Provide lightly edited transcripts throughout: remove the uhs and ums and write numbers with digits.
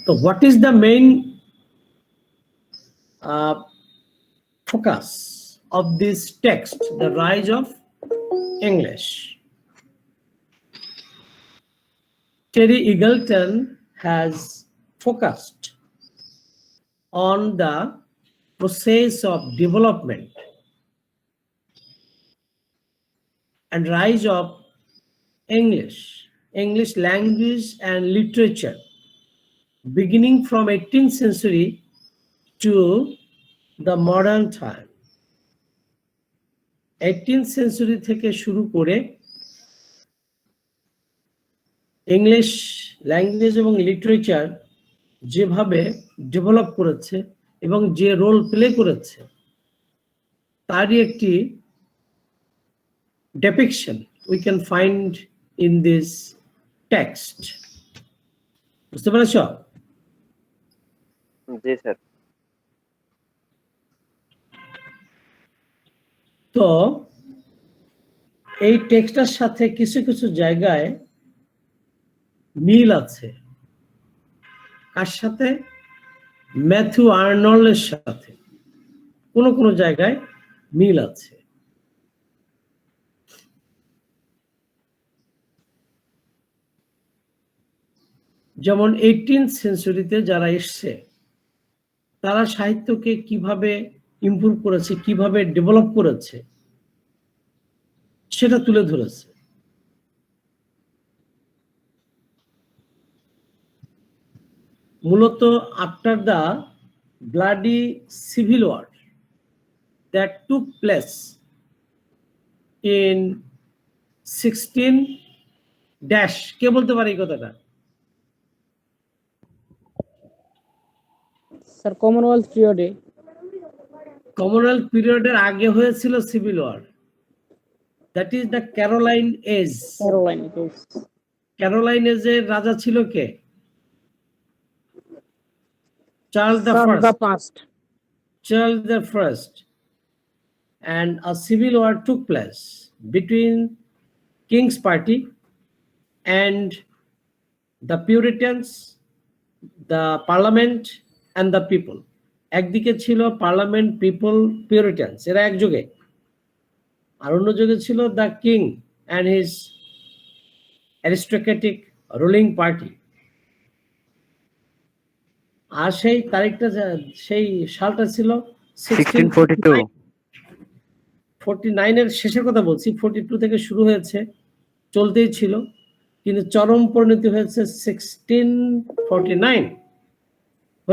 So what is the main focus of this text, the rise of English? Terry Eagleton has focused on the process of development and rise of English language and literature, beginning from 18th century to the modern time. 18th century থেকে শুরু করে English language এবং literature যেভাবে develop করেছে এবং যে role play করেছে তারই একটি depiction we can find in this text. বুঝতে পেরেছ? জি স্যার। তো এই টেক্সটার সাথে কিছু কিছু জায়গায় মিল আছে। কার সাথে? ম্যাথু আর্নল্ডের সাথে কোনো কোনো জায়গায় মিল আছে। যেমন 18th সেঞ্চুরিতে যারা এসছে তারা সাহিত্যকে কিভাবে ইমপ্রুভ করেছে, কিভাবে ডেভেলপ করেছে সেটা তুলে ধরেছে। মূলত after the bloody civil war that took place in 16 dash, কে বলতে পারে এই কথাটা? স্যার কমনওয়েলথ পিরিয়ডে। কমনওয়েলথ পিরিয়ডের আগে হয়েছিল civil war, that is the Caroline age. Caroline এজের রাজা ছিল কে? Charles the first. Charles the First, and a civil war took place between King's Party and the Puritans, the Parliament and the people. একদিকে ছিল parliament, people, পিউরিটানস, এরা একযোগে। আর অন্য যুগে ছিল the king and his aristocratic ruling party. আর সেই তারিখটা, সেই সালটা ছিল 1642। 49 এর শেষের কথা বলছি, 42 থেকে শুরু হয়েছে, চলতেই ছিল, কিন্তু চরম পরিণতি হয়েছে 1649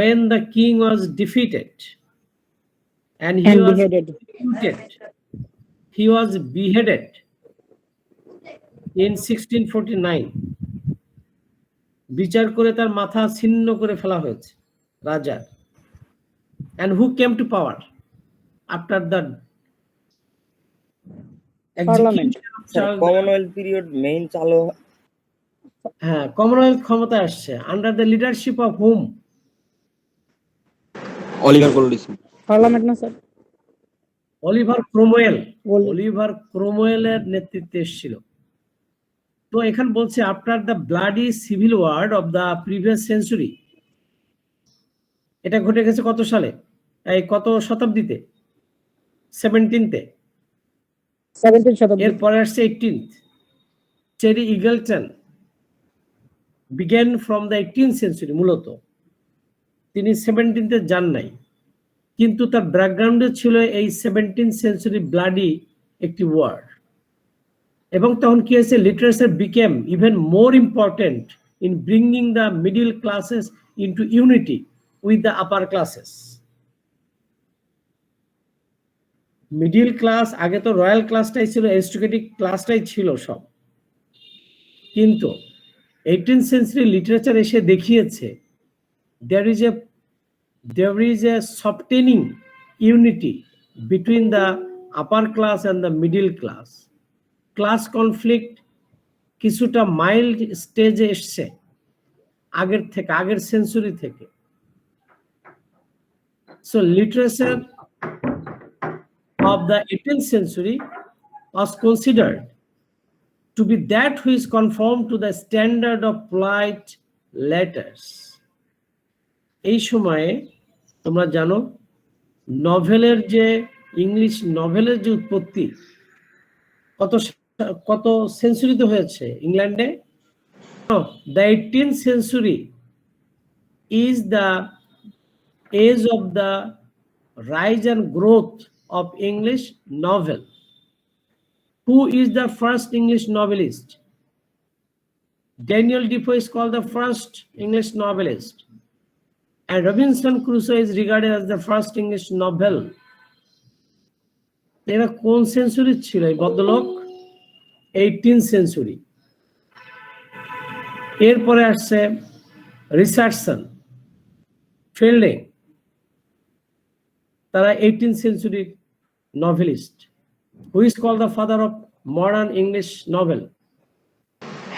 when the king was defeated and he was beheaded in 1649. বিচার করে তার মাথা ছিন্ন করে ফেলা হয়েছে রাজা। and who came to power after the commonwealth period main চালু। হ্যাঁ, কমনওয়েলথ ক্ষমতা আসছে under the leadership of hmm? Oliver Cromwell. Parliament না স্যার, অলিভার ক্রomwell। অলিভার ক্রomwellের নেতৃত্বে এসেছিল। তো এখানে বলছে after the bloody civil war of the previous century. এটা ঘটে গেছে কত সালে? এই কত শতাব্দীতে? 17th-এ। এরপরে আসছে 18th। Terry Eagleton begin from the 18th century. মূলত তিনি 17th-এ যান নাই, কিন্তু তার ব্যাকগ্রাউন্ডে ছিল এই 17th সেঞ্চুরি ব্লাডি একটি ওয়ার। এবং তখন কি হয়েছে? Literature became even more important in bringing the middle classes into unity with the upper classes. Middle class, আগে তো রয়্যাল ক্লাসটাই ছিল, অ্যারিস্টোক্রেটিক ক্লাসটাই ছিল সব, কিন্তু 18th সেঞ্চুরি লিটারেচার এসে দেখিয়েছে there is a softening unity between the upper class and the middle class. Class conflict কিছুটা mild স্টেজে এসছে আগের থেকে, আগের সেঞ্চুরি থেকে। So literature of the 18th century was considered to be that which conformed to the standard of polite letters. এই সময়ে তোমরা জানো নভেলের যে ইংলিশ নভেলের যে উৎপত্তি কত কত সেঞ্চুরিতে হয়েছে ইংল্যান্ডে? The 18th century is the age of the rise and growth of English novel. Who is the first English novelist? Daniel Defoe is called the first English novelist, and Robinson Crusoe is regarded as the first English novel. এরা কোন century ছিল এই ভদ্রলোক? 18th century. এরপরে আসছে Richardson, fielding, তারা 18th century novelist. Who is called the father of modern English novel?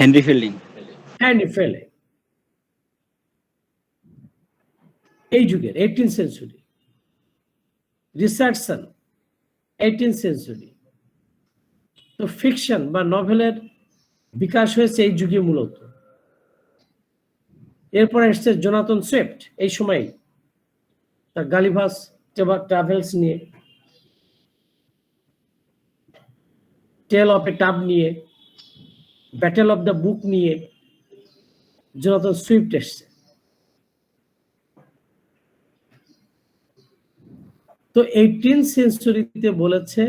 Henry Fielding. Henry Fielding. এই যুগের 18th century. Richardson 18th century. তো ফিকশন বা নভেলের বিকাশ হয়েছে এই যুগে মূলত। এরপরে এসছে জোনাথন সুইফট এই সময়, তার গালিভাস ট্রাভেলস নিয়ে, টেল অফ এ টাব নিয়ে, ব্যাটেল অফ দ্য বুক নিয়ে জোনাথন সুইফট এসছে। তো 18th সেঞ্চুরিতে বলেছে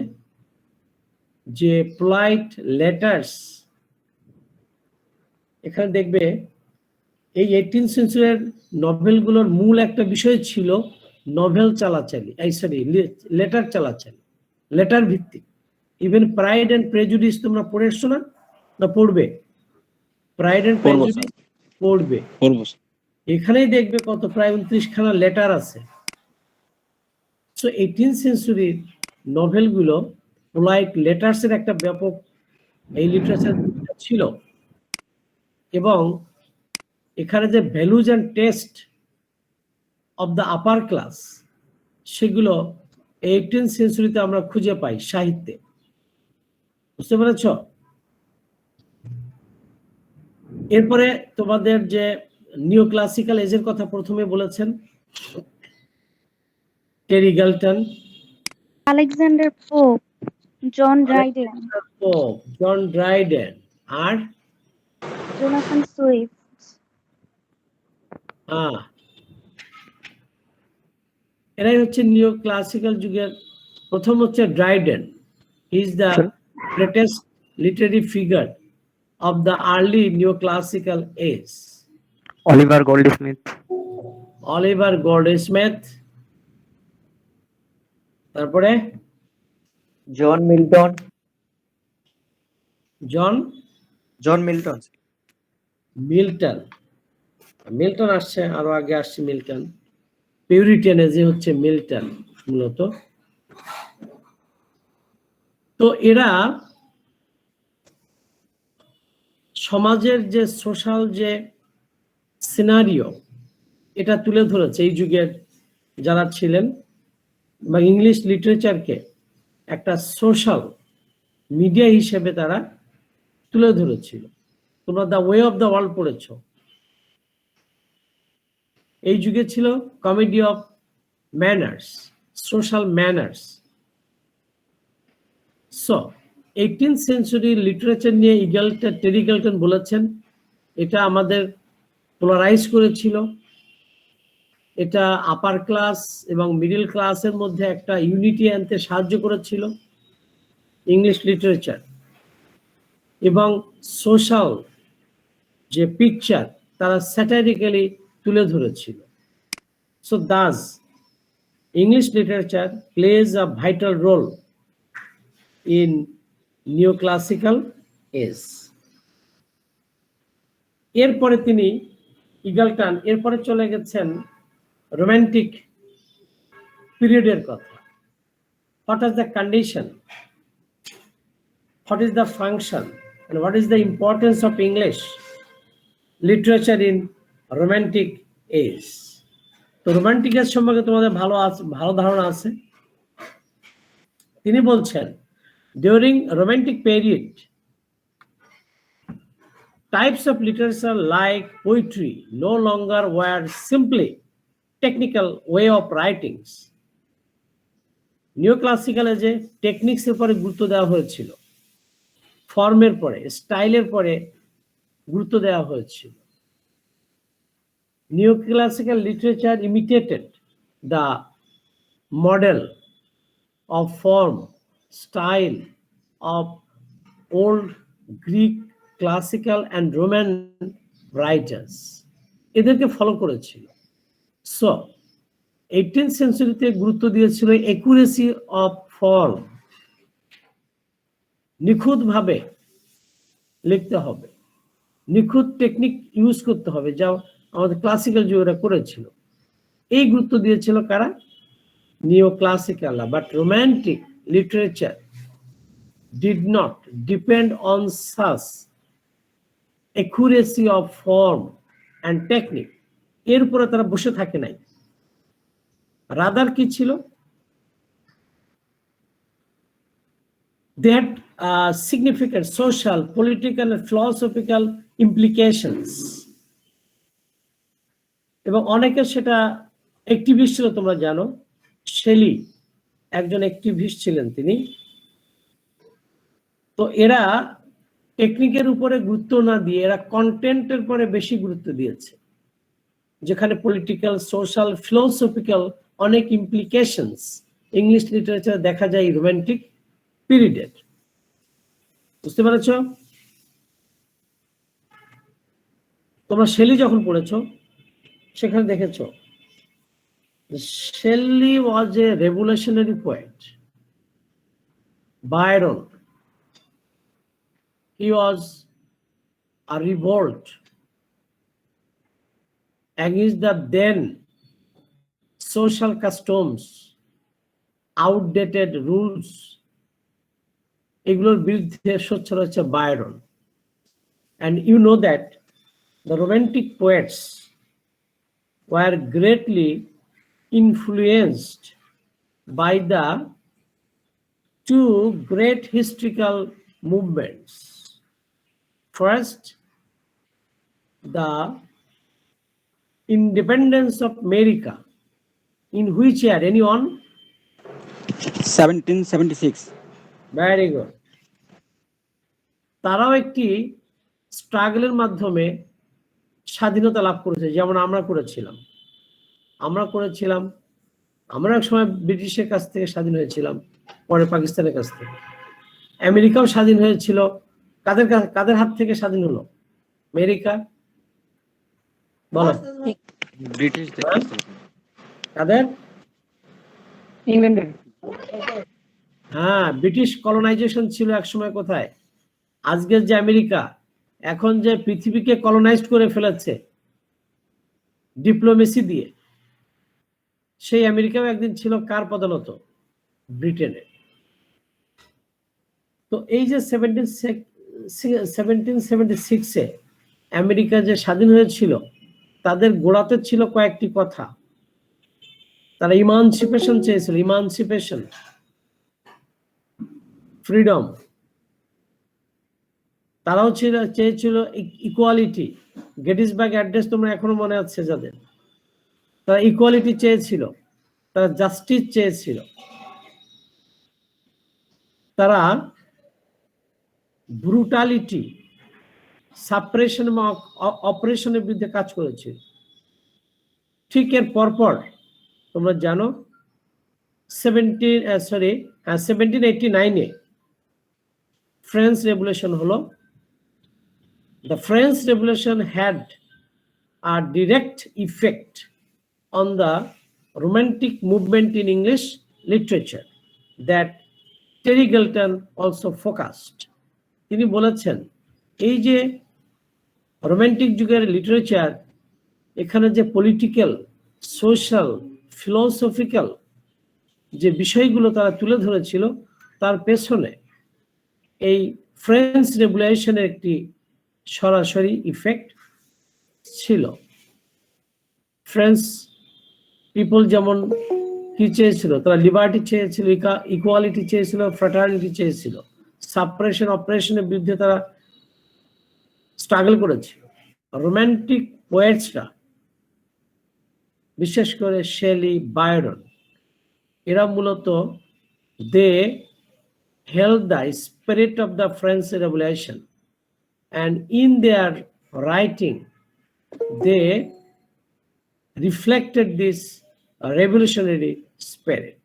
যে পোলাইট লেটার্স, এখানে দেখবে এই 18th সেঞ্চুরির নভেলগুলোর মূল একটা বিষয় ছিল নভেল চালাচালি, লেটার চালাচালি, লেটার ভিত্তিক। ইভেন প্রাইড এন্ড প্রেজুডিস তোমরা পড়ে এসছো না? পড়বে, প্রাইড এন্ড প্রেজুডিস পড়বে, এখানেই দেখবে কত প্রায় 29 খানা লেটার আছে। সো 18th সেঞ্চুরির নভেলগুলো পোলাইট লেটার্স এর একটা ব্যাপক এই লিটারেচার ছিল, এবং এখানে যে values and taste of the upper class সেগুলো 18th সেঞ্চুরিতে আমরা খুঁজে পাই সাহিত্যে। বুঝতে পেরেছ? এরপরে তোমাদের যে নিও ক্লাসিক্যাল এজের কথা প্রথমে বলেছেন Terry Eagleton, Alexander Pope, John Dryden, আর জোনাথন সুইফট। এরাই হচ্ছে নিও ক্লাসিক্যাল যুগের প্রথম। হচ্ছে Dryden, he is the greatest literary figure of the early neo classical age. Oliver Goldsmith. তারপরে John Milton. মিল্টন আসছে, আরো আগে আসছে মিল্টন। পিউরিটানিজম হচ্ছে মিল্টন মূলত। তো এরা সমাজের যে সোশ্যাল যে সিনারিও এটা তুলে ধরেছে এই যুগের যারা ছিলেন, বা ইংলিশ লিটারেচারকে একটা সোশ্যাল মিডিয়া হিসেবে তারা তুলে ধরেছিল। তোমরা the way of the world পড়েছ, এই যুগে ছিল comedy of manners, social manners. So 18th century literature নিয়ে টেরি গালটন বলেছেন এটা আমাদের পোলারাইজ করেছিল, এটা আপার ক্লাস এবং মিডল ক্লাসের মধ্যে একটা ইউনিটি আনতে সাহায্য করেছিল ইংলিশ লিটারেচার, এবং সোশ্যাল যে পিকচার তারা স্যাটারিক্যালি তুলে ধরেছিল। So thus English literature plays a vital role in neo classical age. এরপরে তিনি ইগালটন এরপরে চলে গেছেন রোমান্টিক পিরিয়ডের কথা। What is the condition, what is the function, and what is the importance of English literature in romantic age? তো romantic age সম্পর্কে তোমাদের ভালো ধারণা আছে। তিনি বলছেন during romantic period types of literature like poetry no longer were simply technical way of writings. নিও ক্লাসিক্যালে যে টেকনিক্সের পরে গুরুত্ব দেওয়া হয়েছিল, ফর্মের পরে, স্টাইলের পরে গুরুত্ব দেওয়া হয়েছিল। Neoclassical literature imitated the model of form, style of old Greek, classical and Roman writers. এদেরকে ফলো করেছিল। সো 18th সেঞ্চুরিতে গুরুত্ব দিয়েছিল একুরেসি অফ ফর্ম, নিখুঁতভাবে লিখতে হবে, নিখুঁত টেকনিক ইউজ করতে হবে, যা আমাদের ক্লাসিক্যাল যুগেরা করেছিল। এই গুরুত্ব দিয়েছিল কারা? নিও classical. But romantic literature did not depend on such accuracy of form and technique. এর উপরে তারা বসে থাকে নাই। রাদার কি ছিল? They had significant social, political and philosophical implications. এবং অনেকে সেটা অ্যাক্টিভিস্ট ছিল, তোমরা জানো শেলি একজন অ্যাক্টিভিস্ট ছিলেন তিনি। তো এরা টেকনিকের উপরে গুরুত্ব না দিয়ে এরা কন্টেন্টের পরে বেশি গুরুত্ব দিয়েছে, যেখানে পলিটিক্যাল, সোশ্যাল, ফিলোসফিক্যাল অনেক ইমপ্লিকেশনস ইংলিশ লিটারেচারে দেখা যায় রোমান্টিক পিরিয়ডের। বুঝতে পেরেছ? তোমরা শেলি যখন পড়েছ সেখানে দেখেছ Shelley was a revolutionary poet. Byron, he was a revolt against the then social customs, outdated rules. এগুলোর বিরুদ্ধে সোচ্চার হচ্ছে Byron. And you know that the romantic poets were greatly influenced by the two great historical movements. First, the independence of America, in which year? Anyone? 1776. Very good. তারাও একটি স্ট্রাগলের মাধ্যমে স্বাধীনতা লাভ করেছে, যেমন আমরা করেছিলাম। আমরা এক সময় ব্রিটিশের কাছ থেকে স্বাধীন হয়েছিলাম, পরে পাকিস্তানের কাছ থেকে। আমেরিকাও স্বাধীন হয়েছিল। কাদের হাত থেকে স্বাধীন হলো আমেরিকা? বলো। ব্রিটিশ। কাদের? ইংল্যান্ডের। হ্যাঁ, ব্রিটিশ কলোনাইজেশন ছিল এক সময়। কোথায়? আজকের যে আমেরিকা, এখন যে পৃথিবীকে কলোনাইজড করে ফেলেছে ডিপ্লোমেসি দিয়ে, সেই আমেরিকাও একদিন ছিল কার পদানত? ব্রিটেনের। তো এই যে 1776-এ আমেরিকা যে স্বাধীন হয়েছিল, তাদের গোড়াতে ছিল কয়েকটি কথা। তারা ইমানসিপেশন চেয়েছিল, ইমানসিপেশন, ফ্রিডম। তারাও চেয়েছিল ইকুয়ালিটি। গেটিসবার্গ অ্যাড্রেস তোমরা এখনো মনে আছে যাদের, তারা ইকুয়ালিটি চেয়েছিল, তারা জাস্টিস চেয়েছিল, তারা ব্রুটালিটি, সাপ্রেশন এবং অপারেশনের বিরুদ্ধে কাজ করেছিল। ঠিক এর পরপর তোমরা জানো 1789-এ ফ্রেঞ্চ রেভলিউশন হলো। The French Revolution had a direct effect on the Romantic movement in English literature that Terry Galton also focused. তিনি বলেছেন এই যে রোমান্টিক যুগের লিটারেচার, এখানে যে পলিটিক্যাল, সোশ্যাল, ফিলোসফিক্যাল যে বিষয়গুলো তারা তুলে ধরেছিল, তার পেছনে এই ফ্রেঞ্চ রেভলিউশনের একটি সরাসরি ইফেক্ট ছিল। ফ্রেঞ্চ পিপল যেমন কি চেয়েছিল? তারা লিবার্টি চেয়েছিল, ইকুয়ালিটি চেয়েছিল, ফ্র্যাটার্নিটি চেয়েছিল, সাপ্রেশন, অপারেশনের বিরুদ্ধে তারা স্ট্রাগল করেছিল। রোমান্টিক পোয়েটসরা বিশেষ করে শেলি, বায়রন, এরা মূলত দে held the spirit of the French Revolution, and in their writing they reflected this revolutionary spirit.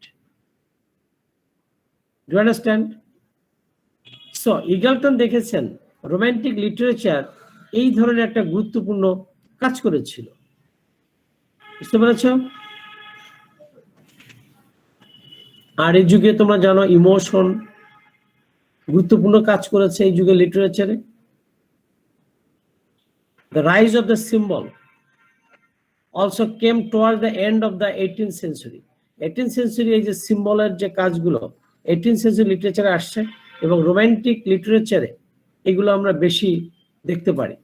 Do you understand? So Eagleton দেখেছেন রোমান্টিক লিটারেচার এই ধরনের একটা গুরুত্বপূর্ণ কাজ করেছিল। বুঝতে পেরেছ? আর এই যুগে তোমরা জানো ইমোশন গুরুত্বপূর্ণ কাজ করেছে এই যুগে লিটারেচারে। The rise of the symbol also came toward the end of the 18th century. 18th century এই যে সিম্বলের যে কাজগুলো 18th century লিটারেচারে আসছে এবং রোমান্টিক লিটারেচারে এগুলো আমরা বেশি দেখতে পারি।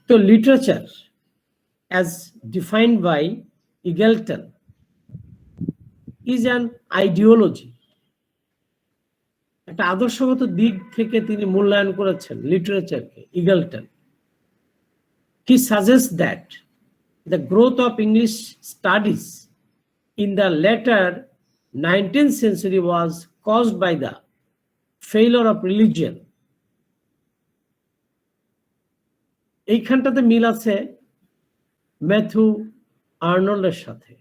তো literature as defined by Eagleton is an ideology. একটা আদর্শগত দিক থেকে তিনি মূল্যায়ন করেছেন লিটারেচারকে Eagleton. He suggests that the growth of English studies in the later 19th century was caused by the failure of religion. এইখানটাতে মিল আছে ম্যাথু আর্নল্ডের সাথে।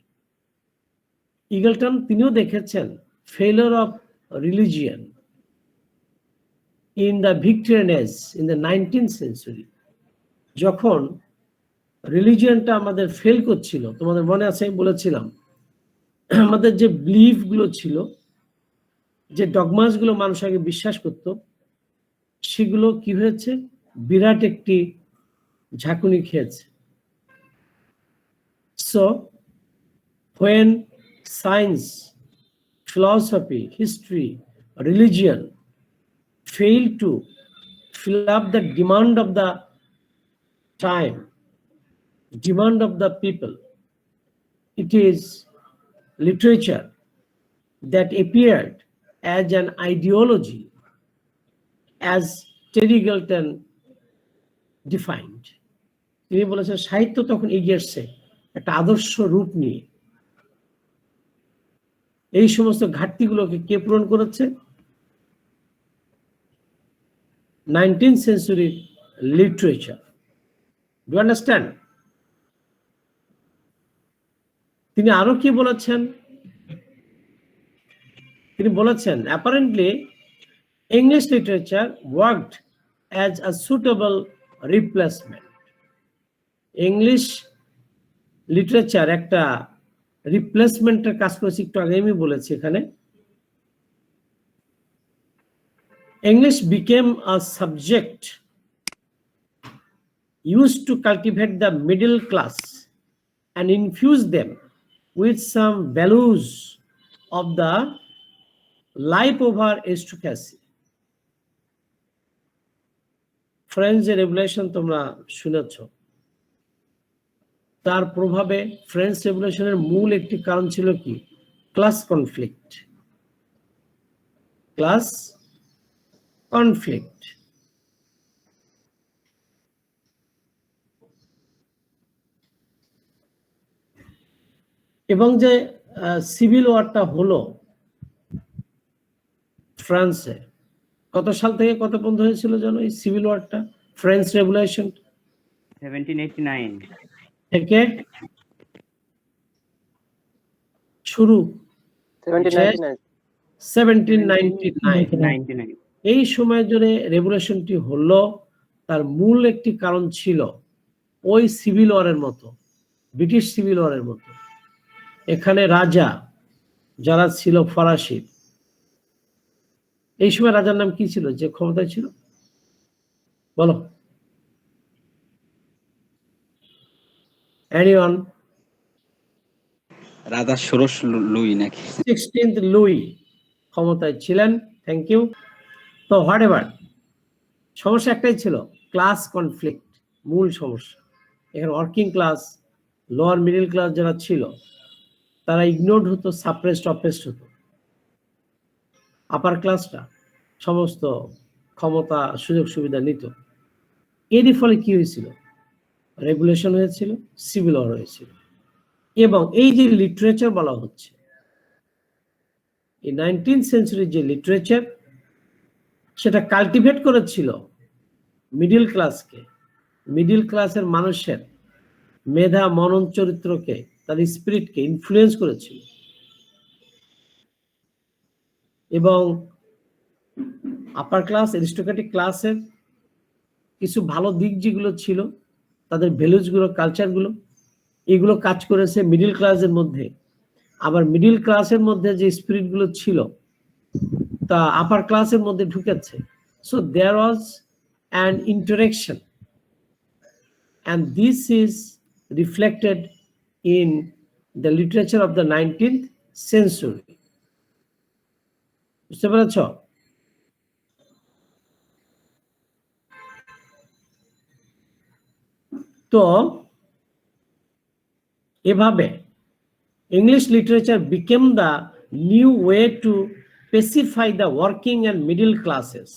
ইগলটন তিনিও দেখেছেন failure of religion in the Victorian age, in the 19th century, যখন রিলিজিয়নটা আমাদের fail করছিল। তোমাদের মনে আছে আমি বলেছিলাম আমাদের যে বিলিফ গুলো ছিল, যে ডগমাস গুলো মানুষ আগে বিশ্বাস করত, সেগুলো কি হয়েছে, বিরাট একটি ঝাঁকুনি খেয়েছে। So when science, philosophy, history, religion fail to fill up the demand of the time, demand of the people, it is literature that appeared as an ideology, as Terry Eagleton defined. তিনি বলেছেন সাহিত্য তখন এগিয়ে আসছে একটা আদর্শ রূপ নিয়ে। এই সমস্ত ঘাটতিগুলোকে কে পূরণ করেছে? 19th century literature. Do you understand? তিনি আরো কি বলেছেন? তিনি বলেছেন apparently English literature worked as a suitable replacement. English literature একটা রিপ্লেসমেন্টের কাজ করেছে, একটু আগে আমি বলেছি এখানে। English became a subject used to cultivate the middle class and infuse them with some values of the life over aristocracy. French revolution তোমরা শুনেছ, তার প্রভাবে ফ্রেঞ্চ রেভলিউশনের মূল একটি কারণ ছিল কি? Class conflict. Class conflict. এবং যে সিভিল ওয়ারটা হলো ফ্রান্সে, কত সাল থেকে কত পর্যন্ত হয়েছিল জানো এই সিভিল ওয়ারটা? ফ্রেঞ্চ রেভলিউশন 1789 থেকে শুরু 1799। এই সময় জুড়ে রেভলিউশনটি হলো, তার মূল একটি কারণ ছিল ওই সিভিল ওয়ারের মতো, ব্রিটিশ সিভিল ওয়ারের মতো। এখানে রাজা যারা ছিল ফরাসি, এই সময় রাজার নাম কি ছিল যে ক্ষমতায় ছিল বলো? এনিওয়ান? রাজা ষোড়শ লুই নাকি 16th লুই ক্ষমতায় ছিলেন। Thank you. তো হোয়াটএভার, সমস্যা একটাই ছিল, ক্লাস কনফ্লিক্ট মূল সমস্যা। এখানে working class, lower middle class যারা ছিল তারা ইগনোরড হতো, সাপ্রেসড, অপ্রেসড হতো। আপার ক্লাসটা সমস্ত ক্ষমতা সুযোগ সুবিধা নিত। এরই ফলে কি হয়েছিল, রেগুলেশন হয়েছিল, সিভিল ওয়ার হয়েছিল। এবং এই যে লিটারেচার বলা হচ্ছে, এই 19th সেঞ্চুরির যে লিটারেচার, সেটা কাল্টিভেট করেছিল মিডিল ক্লাসকে, মিডিল ক্লাসের মানুষের মেধা, মনন, চরিত্রকে, তার স্পিরিটকে ইনফ্লুয়েন্স করেছিল। এবং আপার ক্লাস, অ্যারিস্টোক্রেটিক ক্লাসের কিছু ভালো দিক যেগুলো ছিল, তাদের ভ্যালুজগুলো, কালচারগুলো, এগুলো কাজ করেছে মিডিল ক্লাসের মধ্যে। আবার মিডিল ক্লাসের মধ্যে যে স্পিরিটগুলো ছিল তা আপার ক্লাসের মধ্যে ঢুকেছে। So there was an interaction, and this is reflected in the literature of the 19th century. বুঝতে পেরেছ? তো এভাবে English literature became the new way to specify the working and middle classes.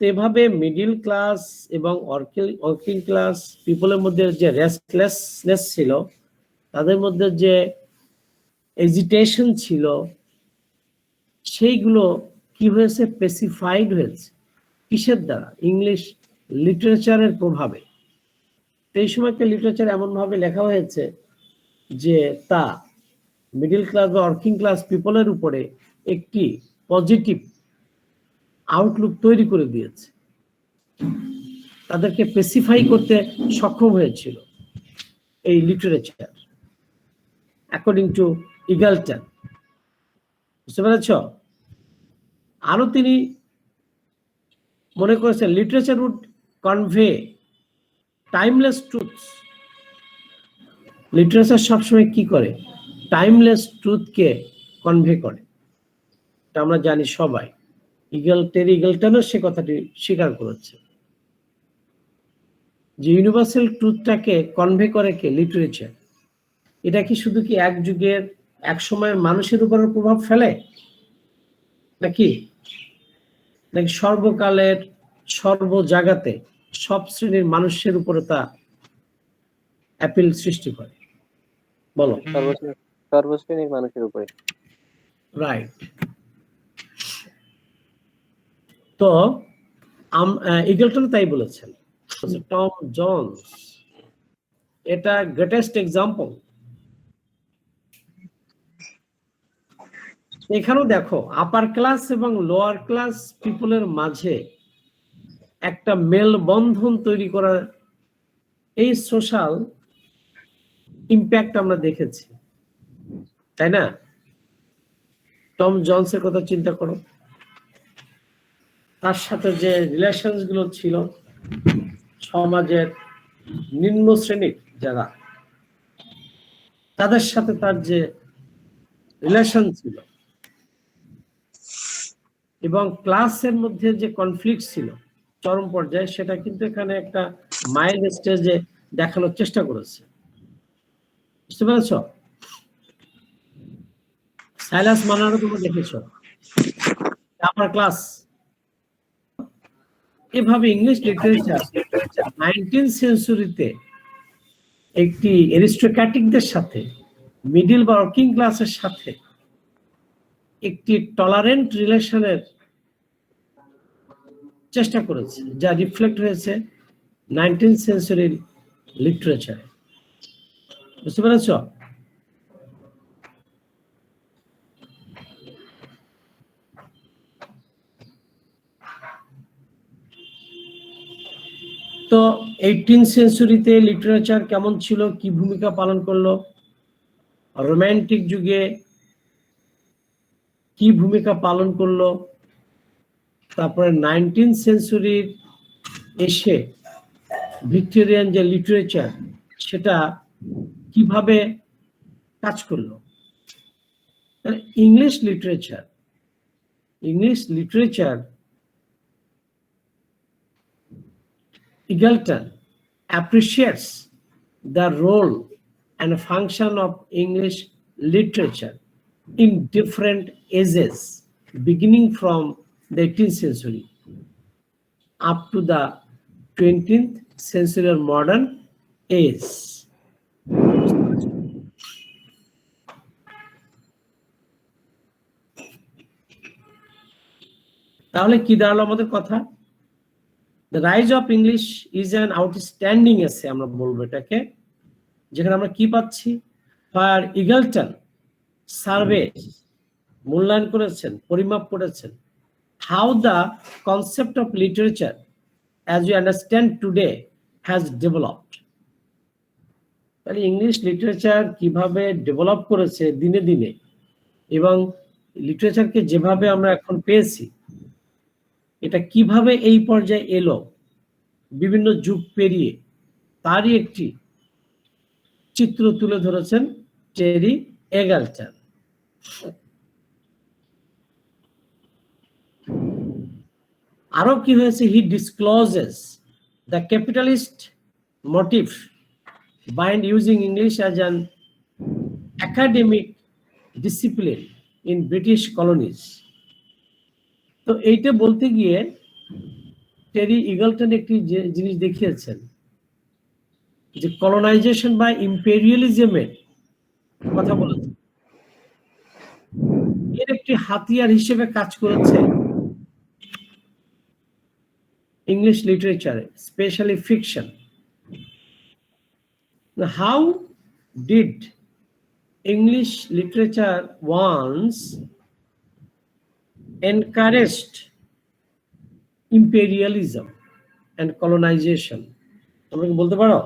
এভাবে মিডিল ক্লাস এবং working class পিপলের মধ্যে যে restlessness ছিল, তাদের মধ্যে যে এজিটেশন ছিল, সেইগুলো কি হয়েছে, স্পেসিফাইড হয়েছে। কিসের দ্বারা? ইংলিশ লিটারেচারের প্রভাবে। এই সময়কে লিটারেচার এমনভাবে লেখা হয়েছে যে তা মিডিল ক্লাস বা ওয়ার্কিং ক্লাস পিপলের উপরে একটি পজিটিভ আউটলুক তৈরি করে দিয়েছে, তাদেরকে স্পেসিফাই করতে সক্ষম হয়েছিল এই লিটারেচার, অ্যাকর্ডিং টু ইগালটন। বুঝতে পেরেছ? আরো তিনি মনে করেছেন literature would convey timeless truths. Literature সবসময় কি করে? টাইমলেস ট্রুথকে কনভে করে। এটা আমরা জানি সবাই। ইগলটনও সে কথাটি স্বীকার করেছে যে ইউনিভার্সাল ট্রুথটাকে কনভে করে কে? লিটারেচার। এটা কি শুধু কি এক যুগের, এক সময়ের মানুষের উপর প্রভাব ফেলে, নাকি সর্বকালের, সর্ব জায়গাতে, সব শ্রেণীর মানুষের উপরে তা অ্যাপিল সৃষ্টি করে? বলো। সর্বশ্রেণীর মানুষের উপরে। রাইট। তো ইগলটন তাই বলেছেন। টম জন্স এটা গ্রেটেস্ট এক্সাম্পল। এখানেও দেখো আপার ক্লাস এবং লোয়ার ক্লাস পিপলের মাঝে একটা মেলবন্ধন তৈরি করার এই সোশ্যাল ইম্প্যাক্ট আমরা দেখেছি, তাই না? টম জন্সের কথা চিন্তা করো, তার সাথে যে রিলেশন গুলো ছিল, সমাজের নিম্ন শ্রেণীর যারা, তাদের সাথে তার যে রিলেশন ছিল, এবং ক্লাসের মধ্যে যে কনফ্লিক্ট ছিল চরম পর্যায়ে, সেটা কিন্তু এখানে একটা মাইল্ড স্টেজে দেখানোর চেষ্টা করেছে। বুঝতে পেরেছ? সাইলাস মানারও তোমরা দেখেছ, আপার ক্লাস। এভাবে ইংলিশ লিটারেচার 19th সেঞ্চুরিতে একটি অ্যারিস্টোক্র্যাটিকদের সাথে, মিডিল বা ওয়ার্কিং ক্লাসের সাথে একটি টলারেন্ট রিলেশনের চেষ্টা করেছে, যা রিফ্লেক্ট হয়েছে 19th সেঞ্চুরির লিটারেচারে। বুঝতে পেরেছ? তো 18th সেঞ্চুরিতে লিটারেচার কেমন ছিল, কি ভূমিকা পালন করলো, রোমান্টিক যুগে কি ভূমিকা পালন করলো, তারপরে 19th সেঞ্চুরির এসে ভিক্টোরিয়ান যে লিটারেচার সেটা কিভাবে কাজ করলো। English literature Eagleton appreciates the role and function of English literature in different ages, beginning from the 18th century up to the 20th century or modern age. তাহলে কি দাঁড়ালো আমাদের কথা? The rise of English is an outstanding essay, আমরা বলবো এটাকে, যেখানে আমরা কি পাচ্ছি? Where Eagleton সার্ভে মূল্যায়ন করেছেন, পরিমাপ করেছেন how the concept of literature as we understand today has developed. তাহলে ইংলিশ লিটারেচার কিভাবে ডেভেলপ করেছে দিনে দিনে, এবং লিটারেচারকে যেভাবে আমরা এখন পেয়েছি এটা কিভাবে এই পর্যায়ে এলো বিভিন্ন যুগ পেরিয়ে, তারই একটি চিত্র তুলে ধরেছেন টেরি এগলটন। আরো কি হয়েছে? He discloses the capitalist motive behind using English as an academic discipline in British colonies. তো এইটা বলতে গিয়ে টেরি ইগলটন একটি জিনিস দেখিয়েছেন যে কলোনাইজেশন বা ইম্পেরিয়ালিজমের কথা বলেছেন, এর একটি হাতিয়ার হিসেবে কাজ করেছে ইংলিশ লিটারেচারে, specially fiction. How did English literature once encouraged imperialism and colonization? তোমরা কি বলতে পারো?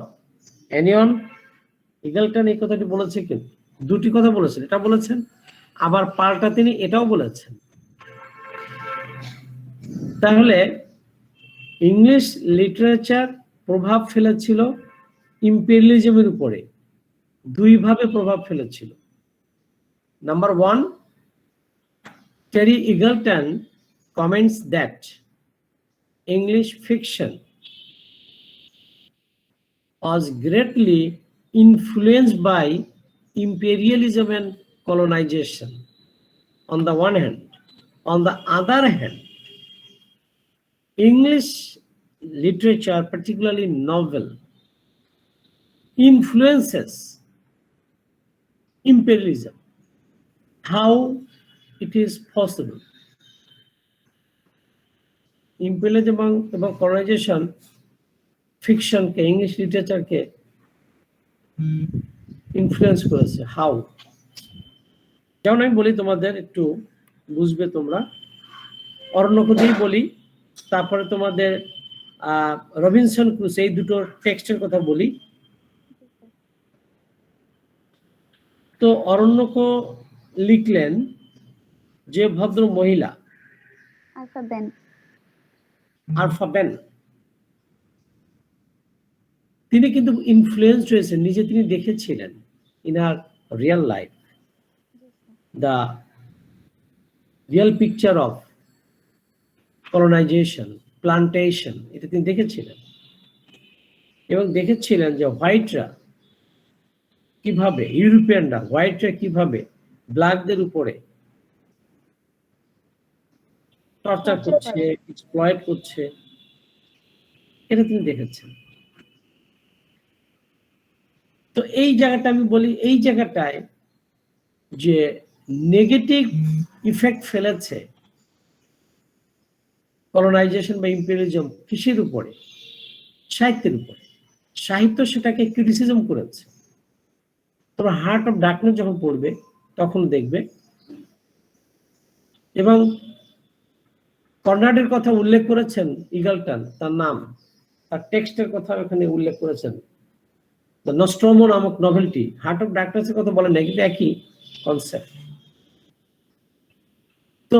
এনিয়ন? ইগলটন এই কথাটি বলেছে, কিন্তু দুটি কথা বলেছেন, এটা বলেছেন আবার পাল্টা তিনি এটাও বলেছেন। তাহলে ইংলিশ লিটারেচার প্রভাব ফেলেছিল ইম্পেরিয়ালিজমের উপরে, দুইভাবে প্রভাব ফেলেছিল। Number one, Terry Eagleton comments that English fiction was greatly influenced by imperialism and colonization on the one hand. On the other hand, English literature, particularly novel, influences imperialism. How it is possible? Imperialism এবং colonization ফিকশনকে, English লিটারেচারকে influence করেছে। How? যেমন আমি বলি, তোমাদের একটু বুঝবে তোমরা, অরণ্যক দিয়েই বলি, তারপরে তোমাদের রবিনসন ক্রুসো, এই দুটো টেক্সটের কথা বলি। তো অরণ্যক লিখলেন যে ভদ্র মহিলা আলফা বেন, তিনি কিন্তু ইনফ্লুয়েন্সড হয়েছেন, নিজে তিনি দেখেছিলেন in her real life, the real picture of colonization, plantation, এটা তিনি দেখেছিলেন, এবং দেখেছিলেন যে হোয়াইটরা কিভাবে, ইউরোপিয়ানরা, হোয়াইটরা কিভাবে ব্ল্যাকদের উপরে টর্চার করছে, এক্সপ্লয়েট করছে, এটা তিনি দেখেছেন। তো এই জায়গাটা আমি বলি, এই জায়গাটায় যে নেগেটিভ ইফেক্ট ফেলেছে কলোনাইজেশন বা ইম্পেরিয়ালিজম কিসের উপরে? সাহিত্যের উপরে। সাহিত্য সেটাকে ক্রিটিসিজম করেছে। তোমরা হার্ট অফ ডার্কনেস যখন পড়বে তখন দেখবে, এবং কর্নার্ডের কথা উল্লেখ করেছেন ইগলটন, তার নাম, তার টেক্সটের কথা এখানে উল্লেখ করেছেন, দ্য নস্ট্রোমো নামক নভেলটি। হার্ট অফ ডার্কনেসের কথা বলেন না, কিন্তু একই কনসেপ্ট। তো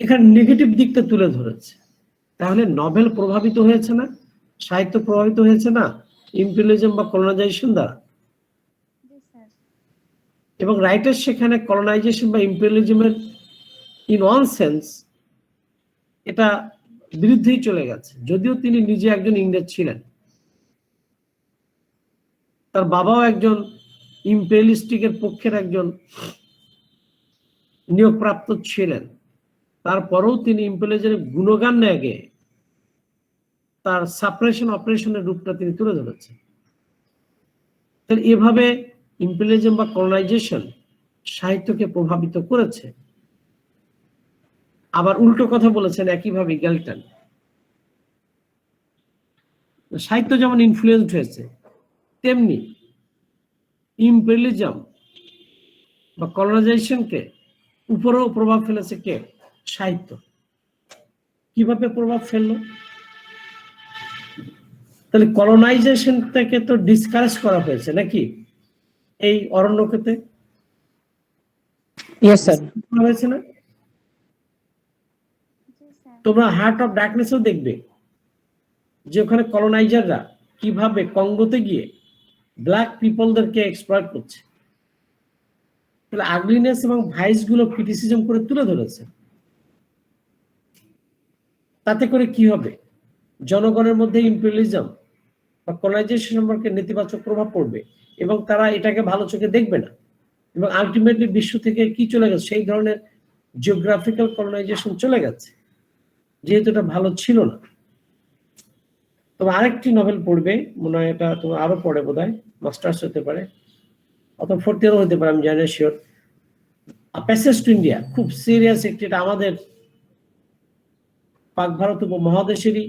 এখানে নেগেটিভ দিকটা তুলে ধরেছে। তাহলে নভেল প্রভাবিত হয়েছে না, সাহিত্য প্রভাবিত হয়েছে না ইম্পেরিয়ালিজম বা কলোনাইজেশন দ্বারা, এবং রাইটার সেখানে কলোনাইজেশন বা ইম্পেরিয়ালিজমের ইন ওয়ান সেন্স এটা বিরুদ্ধেই চলে গেছে। যদিও তিনি নিজে একজন ইংরেজ ছিলেন, তার বাবাও একজন ইম্পেরিয়ালিস্টিকের পক্ষের একজন নিয়োগপ্রাপ্ত ছিলেন, তারপরেও তিনি ইম্পেরিয়ালিজমের গুণগান না গেয়ে তার সাপ্রেশন অপারেশনের রূপটা তিনি তুলে ধরেছেন। তাহলে এভাবে ইম্পেরিয়ালিজম বা কলোনাইজেশন সাহিত্যকে প্রভাবিত করেছে। আবার উল্টো কথা বলেছেন একইভাবে গ্যালটন, সাহিত্য যেমন ইনফ্লুয়েন্সড হয়েছে তেমনি ইম্পেরিয়ালিজম বা কলোনাইজেশনকে উপরেও প্রভাব ফেলেছে কে? সাহিত্য। কিভাবে প্রভাব ফেললো? তাহলে কলোনাইজেশন থেকে তো ডিসকারেজ করা হয়েছে নাকি এই অরণ্যকেতে? Yes sir. হয়েছে না? তোমরা হার্ট অফ ডার্কনেসও দেখবে যে ওখানে কলোনাইজাররা কিভাবে কঙ্গোতে গিয়ে ব্ল্যাক পিপলদেরকে এক্সপ্লয়েট করছে। তাহলে আগলিনেস এবং ভাইস গুলো ক্রিটিসিজম করে তুলে ধরেছে। তাতে করে কি হবে? জনগণের মধ্যে ইম্পেরিয়ালিজম বা কলোনাইজেশন সম্পর্কে নেতিবাচক প্রভাব পড়বে এবং তারা এটাকে ভালো চোখে দেখবে না, এবং আলটিমেটলি বিশ্ব থেকে কি চলে গেছে? সেই ধরনের জিওগ্রাফিক্যাল কলোনাইজেশন চলে গেছে, যেহেতু এটা ভালো ছিল না। তবে আরেকটি নভেল পড়বে, মনে হয় এটা তোমার আরো পড়ে, বোধ হয় মাস্টার্স হতে পারে অথবা ফোর্থ ইয়ারও হতে পারে, আমি জানি না শিওর। প্যাসেজ টু ইন্ডিয়া, খুব সিরিয়াস একটি, এটা আমাদের পাক ভারত উপমহাদেশেরই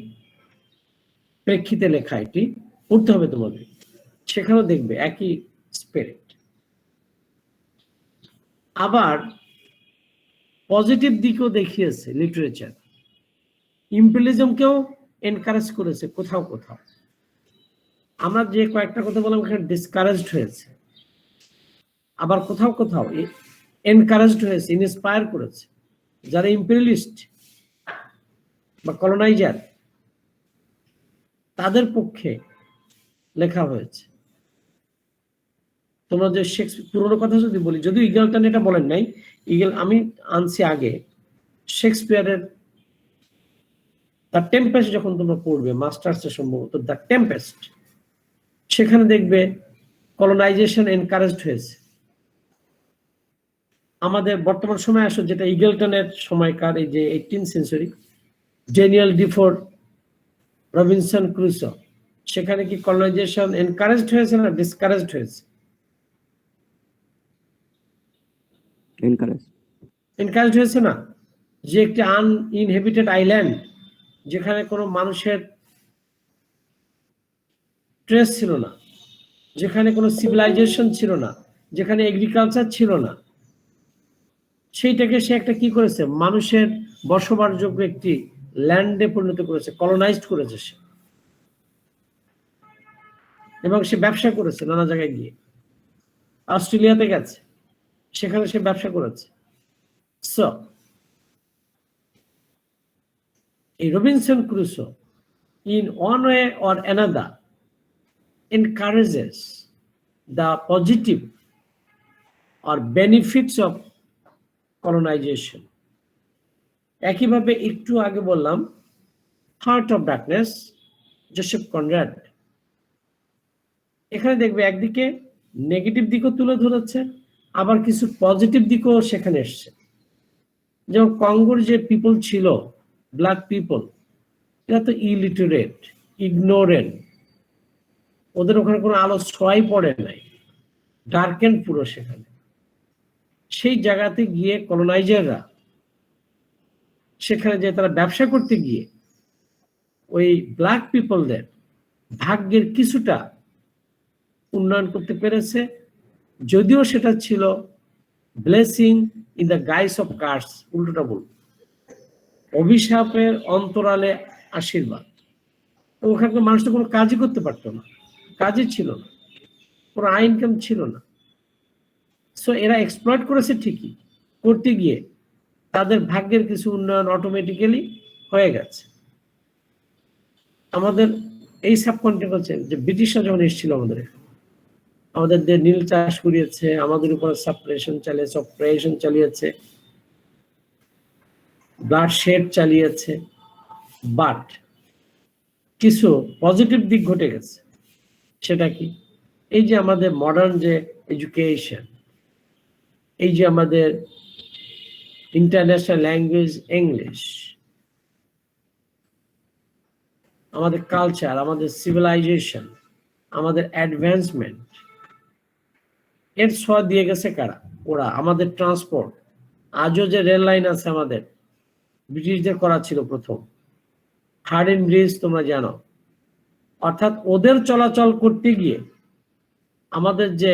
প্রেক্ষিতে লেখা, এটি পড়তে হবে তোমাদের। সেখানেও দেখবে একই স্পিরিট। আবার পজিটিভ দিকও দেখিয়েছে লিটারেচার, ইম্পেরিয়ালিজমকেও এনকারেজ করেছে কোথাও কোথাও। আমরা যে কয়েকটা কথা বললাম এখানে ডিসকারেজড হয়েছে, আবার কোথাও কোথাও এনকারেজড হয়েছে, ইন্সপায়ার করেছে। যারা ইম্পেরিয়ালিস্ট বা কলোনাইজার তাদের পক্ষে লেখা হয়েছে। তোমরা যে শেক্সপিয়ার, পুরোনো কথা যদি বলি, যদিও ইগলটন এটা বলেন নাই, আমি আনছি আগে, শেক্সপিয়ারের দ্য টেম্পেস্ট যখন তোমরা পড়বে মাস্টার্সে, সম্ভবত দ্য টেম্পেস্ট, সেখানে দেখবে কলোনাইজেশন এনকারেজড হয়েছে। আমাদের বর্তমান সময় আসো, যেটা ইগলটনের সময়কার, এই যে 18th century, Daniel Defoe, Robinson Crusoe, সেখানে কি কলোনাইজেশন এনকারেজড হয়েছে না ডিসকারেজড হয়েছে? এনকারেজড হয়েছে না? যে একটি আনইনহেবিটেড আইল্যান্ড, যেখানে কোনো মানুষের ট্রেস ছিল না, যেখানে কোনো সিভিলাইজেশন ছিল না, যেখানে এগ্রিকালচার ছিল না, সেইটাকে সে একটা কি করেছে? মানুষের বসবাসযোগ্য একটি ল্যান্ডে পরিণত করেছে, কলোনাইজড করেছে সে, এবং সে ব্যবসা করেছে নানা জায়গায় গিয়ে। অস্ট্রেলিয়াতে গেছে, সেখানে সে ব্যবসা করেছে। সো এই Robinson Crusoe in one way or another encourages the positive or benefits of colonization. একইভাবে একটু আগে বললাম heart of darkness, Joseph Conrad, এখানে দেখবে একদিকে নেগেটিভ দিকও তুলে ধরেছে, আবার কিছু পজিটিভ দিকও সেখানে এসছে। যেমন কঙ্গোর যে পিপল ছিল, ব্ল্যাক পিপল, এরা তো ইলিটারেট, ইগনোরেন্ট, ওদের ওখানে কোনো আলো ছোঁয়াই পড়ে নাই, ডার্কেন পুরো সেখানে। সেই জায়গাতে গিয়ে কলোনাইজাররা সেখানে যে তারা ব্যবসা করতে গিয়ে ওই ব্ল্যাক পিপলদের ভাগ্যের কিছুটা উন্নয়ন করতে পেরেছে, যদিও সেটা ছিল blessing in the guise of curse, উল্টোটা বলব, অভিশাপের অন্তরালে আশীর্বাদ। ওখানে মানুষটা কোনো কাজই করতে পারতো না, কাজই ছিল না, কোনো ইনকাম ছিল না। সো এরা এক্সপ্লয়েট করেছে ঠিকই, করতে গিয়ে তাদের ভাগ্যের কিছু উন্নয়ন অটোমেটিক্যালি হয়ে গেছে। আমাদের এই সাবকন্টিনেন্ট হচ্ছে যে ব্রিটিশরা যখন এসেছিল আমাদের নীল চাষ করিয়েছে, আমাদের উপর সাপ্রেশন চালিয়েছে, অপারেশন চালিয়েছে, ব্লাড শেড চালিয়েছে, বাট কিছু পজিটিভ দিক ঘটে গেছে। সেটা কি? এই যে আমাদের মডার্ন যে এডুকেশন, এই যে আমাদের ইন্টারন্যাশনাল ল্যাঙ্গুয়েজ ইংলিশ, আমাদের কালচার, আমাদের সিভিলাইজেশন, আমাদের অ্যাডভান্সমেন্ট, এর ছোঁয়া দিয়ে গেছে কারা? ওরা। আমাদের ট্রান্সপোর্ট, আজও যে রেল লাইন আছে আমাদের, ব্রিটিশদের করা ছিল প্রথম। হার্ডিন ব্রিজ তোমরা জানো। অর্থাৎ ওদের চলাচল করতে গিয়ে আমাদের যে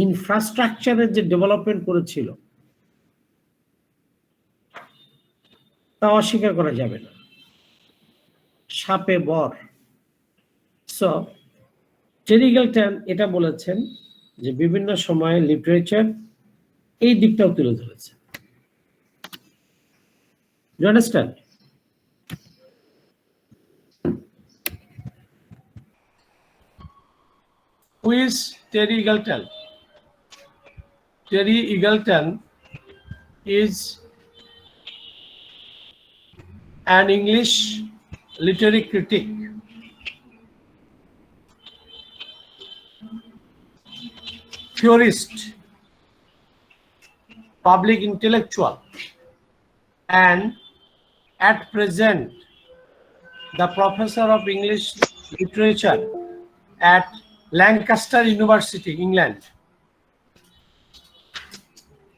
ইনফ্রাস্ট্রাকচারের যে ডেভেলপমেন্ট করেছিল তা অস্বীকার করা যাবে না। সাপে বর। সো টেরি গিল্টন এটা বলেছেন যে বিভিন্ন সময়ে লিটারেচার এই দিকটাও তুলে ধরেছে। You understand? Who is Terry Eagleton? Terry Eagleton is an English literary critic, theorist, public intellectual, and at present the professor of English literature at Lancaster University, England.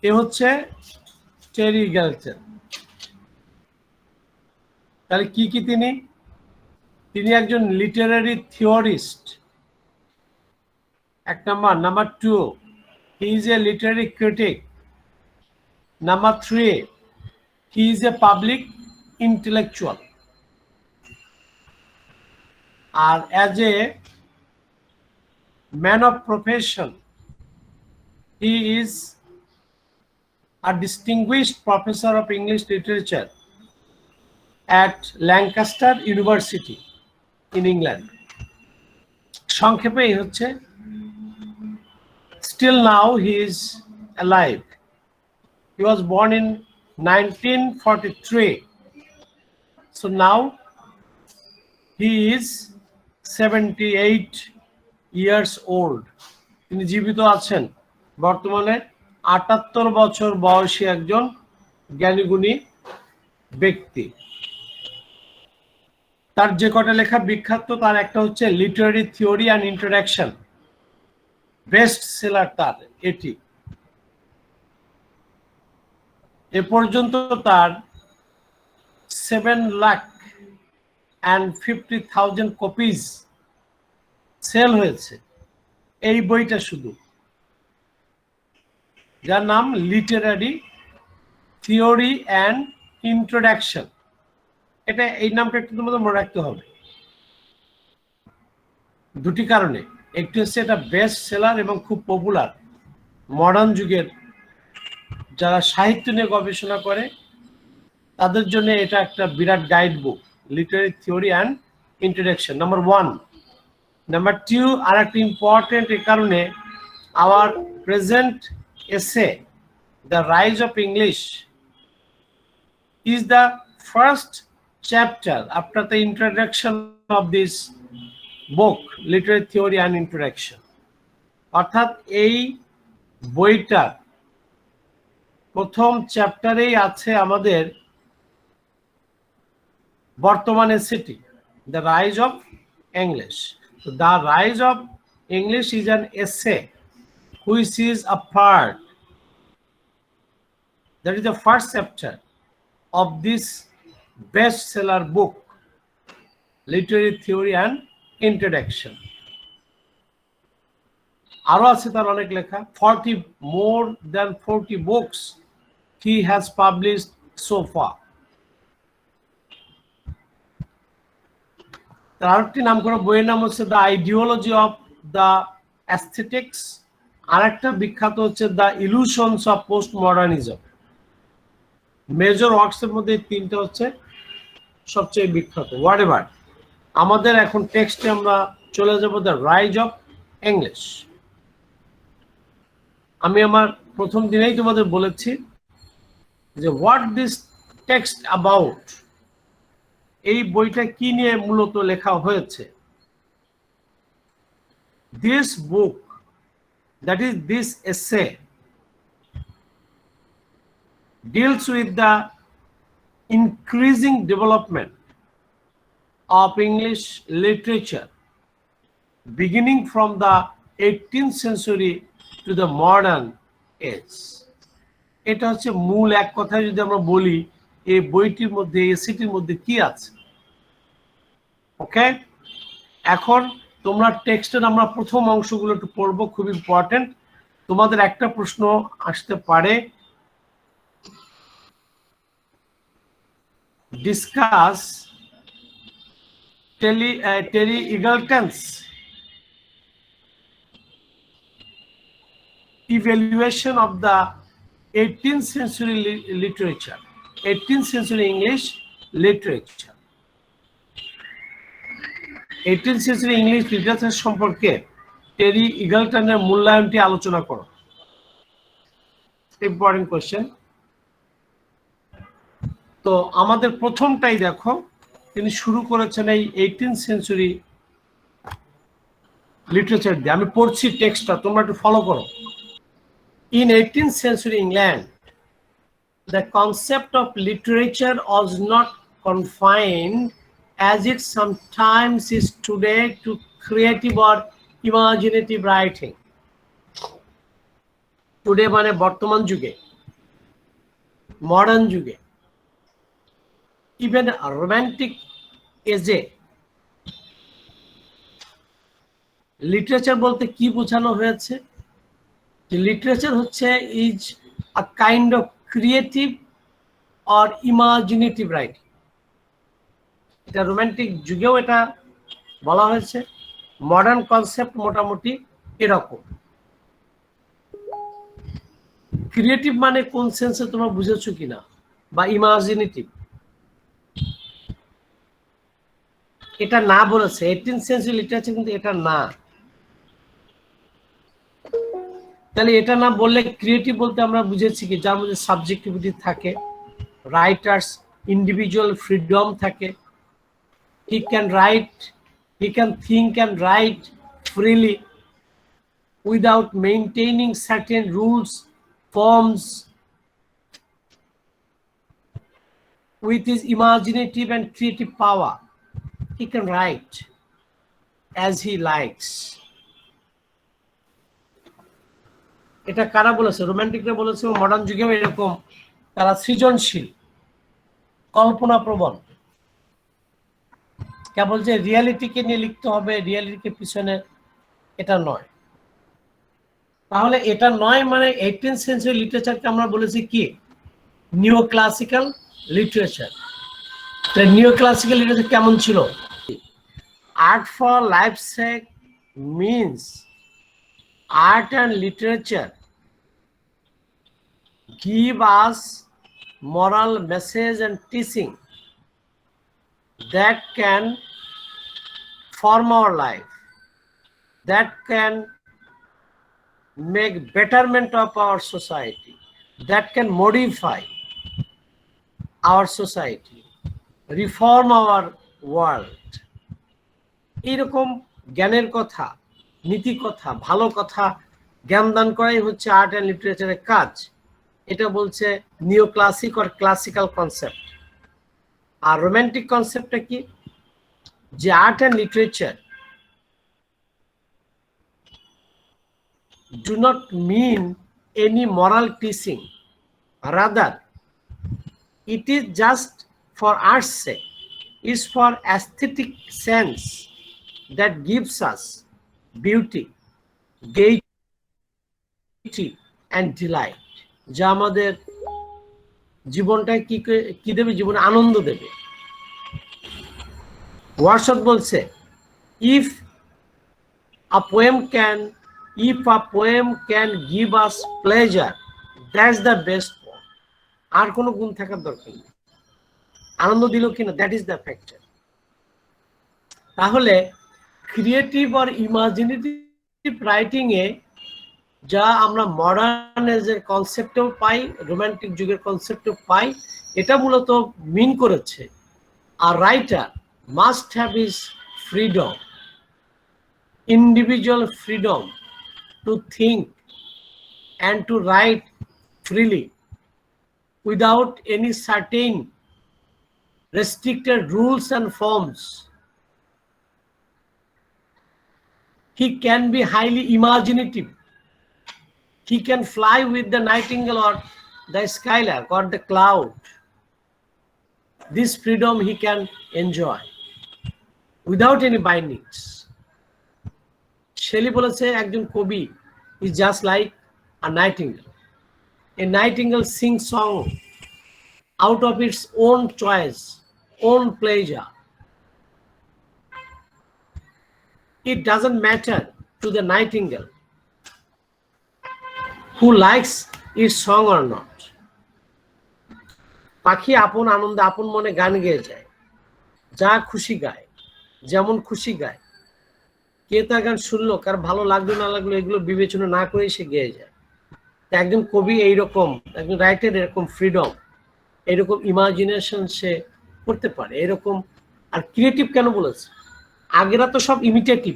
এ হচ্ছে টেরি গিল্টন। তাহলে কি কি তিনি? তিনি একজন লিটারারি থিওরিস্ট, এক number. Number 2, he is a literary critic. Number 3, he is a public intellectual. And as a man of profession, he is a distinguished professor of English literature at Lancaster University in England. সংক্ষেপে এই হচ্ছে। Still now he is alive. He was born in 1943. So now he is 78 years old. তিনি জীবিত আছেন। বর্তমানে 78 বছর বয়সী একজন জ্ঞানীগুণী ব্যক্তি। তার যে কটা লেখা বিখ্যাত তার একটা হচ্ছে Literary theory and introduction, best seller তার এটি। এ পর্যন্ত তার 7,50,000 কপিজ সেল হয়েছে এই বইটা শুধু, যার নাম লিটারারি থিওরি অ্যান্ড ইন্ট্রোডাকশন। এটা এই নামটা একটু তোমাদের মনে রাখতে হবে দুটি কারণে। একটি হচ্ছে এটা বেস্ট সেলার এবং খুব পপুলার। মডার্ন যুগের যারা সাহিত্য নিয়ে গবেষণা করে তাদের জন্য এটা একটা বিরাট guide book, literary theory and introduction. Number 1। Number 2, আর একটা ইম্পর্টেন্ট এ কারণে, our present essay the rise of English is the first chapter after the introduction of this book, Literary Theory and Introduction. অর্থাৎ এই বইটার প্রথম চ্যাপ্টারেই আছে আমাদের বর্তমানে city, the rise of English. So the rise of English is an essay which is a part, that is the first chapter of this bestseller book, Literary Theory and Introduction. আরো আছে তার অনেক লেখা, 40 more than 40 books he has published so far. তার আরেকটি নাম করা বইয়ের নাম হচ্ছে the ideology of the aesthetics, আর একটা বিখ্যাত হচ্ছে the illusions of post modernism. Major ওয়ার্কসের মধ্যে তিনটা হচ্ছে সবচেয়ে বিখ্যাত। হোয়াটএভার, আমাদের এখন টেক্সটে আমরা চলে যাব দ্য রাইজ অফ ইংলিশ। আমি আমার প্রথম দিনেই তোমাদের বলেছি যে হোয়াট দিস টেক্সট অ্যাবাউট, এই বইটা কি নিয়ে মূলত লেখা হয়েছে। This book, that is this এসে, deals with the increasing development of English literature beginning from the 18th century to the modern age. এটা হচ্ছে মূল এক কথায় যদি আমরা বলি এই বইটির মধ্যে এসিটির মধ্যে কি আছে। ওকে, এখন তোমরা টেক্সটের আমরা প্রথম অংশগুলো একটু পড়বো, খুব ইম্পর্টেন্ট। তোমাদের একটা প্রশ্ন আসতে পারে, discuss Terry Eagleton's evaluation of the 18th century literature, 18th century English literature, 18th century English literature সম্পর্কে টেরি ইগলটনের মূল্যায়নটি আলোচনা করো। Important question. তো আমাদের প্রথমটাই দেখো, তিনি শুরু করেছেন এই 18th century লিটারেচার দিয়ে। আমি পড়ছি টেক্সটটা, তোমরা একটু ফলো করো। In 18th century England, the concept of literature was not confined as it sometimes is today to creative or imaginative writing. Today মানে বর্তমান যুগে, মডার্ন যুগে, even a romantic age, literature বলতে কি বোঝানো হয়েছে? লিটারেচার হচ্ছে is a kind of creative or imaginative writing. এটা রোমান্টিক যুগেও এটা বলা হয়েছে, মডার্ন কনসেপ্ট মোটামুটি এরকম। ক্রিয়েটিভ মানে কোন সেন্সে তোমরা বুঝেছো কিনা, বা ইমাজিনেটিভ, এটা না বলেছে 18th সেঞ্চুরি লিটারেচার, কিন্তু এটা না। তাহলে এটা না বললে ক্রিয়েটিভ বলতে আমরা বুঝেছি কি, যার মধ্যে সাবজেক্টিভিটি থাকে, রাইটার্স ইন্ডিভিজুয়াল ফ্রিডম থাকে, he can write, he can think and right freely without maintaining certain rules, forms, with his imaginative and creative power he can write as he likes. এটা কারা বলেছে? রোমান্টিকরা বলেছে, মডার্ন যুগেও এরকম তারা সৃজনশীল, কল্পনা প্রবণ, কেবল যে রিয়ালিটিকে নিয়ে লিখতে হবে, রিয়ালিটিকে পিছনে, এটা নয়। তাহলে এটা নয় মানে 18th সেঞ্চুরি লিটারেচারকে আমরা বলেছি কি, neo classical literature. Neo classical literature কেমন ছিল? Art for life sake means art and literature give us moral message and teaching that can form our life, that can make betterment of our society, that can modify our society, reform our world. এরকম জ্ঞানের কথা, নীতি কথা, ভালো কথা জ্ঞান দান করাই হচ্ছে আর্ট অ্যান্ড লিটারেচারের কাজ। এটা বলছে neo classic or classical concept. আর রোমান্টিক কনসেপ্টটা কি, যে art and literature do not mean any moral teaching, rather it is just for art's sake, is for aesthetic sense that gives us beauty, gaiety and delight, যা আমাদের জীবনটাকে কি দেবে, জীবনে আনন্দ দেবে। ওয়ার্ডসওয়ার্থ বলছে, if a poem can give us pleasure, that's the best poem. আর কোনো গুণ থাকার দরকার নেই, আনন্দ দিল কিনা, দ্যাট ইজ দ্য ফ্যাক্টর। তাহলে ক্রিয়েটিভ আর ইমাজিনেটিভ রাইটিং এ যা আমরা মডার্ন এজের কনসেপ্টেও পাই, রোমান্টিক যুগের কনসেপ্টেও পাই, এটা মূলত মিন করেছে আর writer must have his freedom, individual freedom to think and to write freely without any certain restricted rules and forms He can be highly imaginative. He can fly with the nightingale or the skylark or the cloud. This freedom he can enjoy without any bindings. Shelley বলেছে একজন কবি is just like a nightingale. A nightingale sings song out of its own choice, own pleasure. It doesn't matter to the nightingale who likes its song or not. পাখি আপন আনন্দে আপন মনে গান গেয়ে যায়, যা খুশি গায়, যেমন খুশি গায়। কে তার গান শুনলো, কার ভালো লাগলো না লাগলো এগুলো বিবেচনা না করে সে গেয়ে যায়। একজন কবি এইরকম, একজন রাইটার এরকম ফ্রিডম, এরকম ইমাজিনেশন সে করতে পারে এরকম। আর ক্রিয়েটিভ কেন বলেছে? আগেরা তো সব ইমিটেটিভ।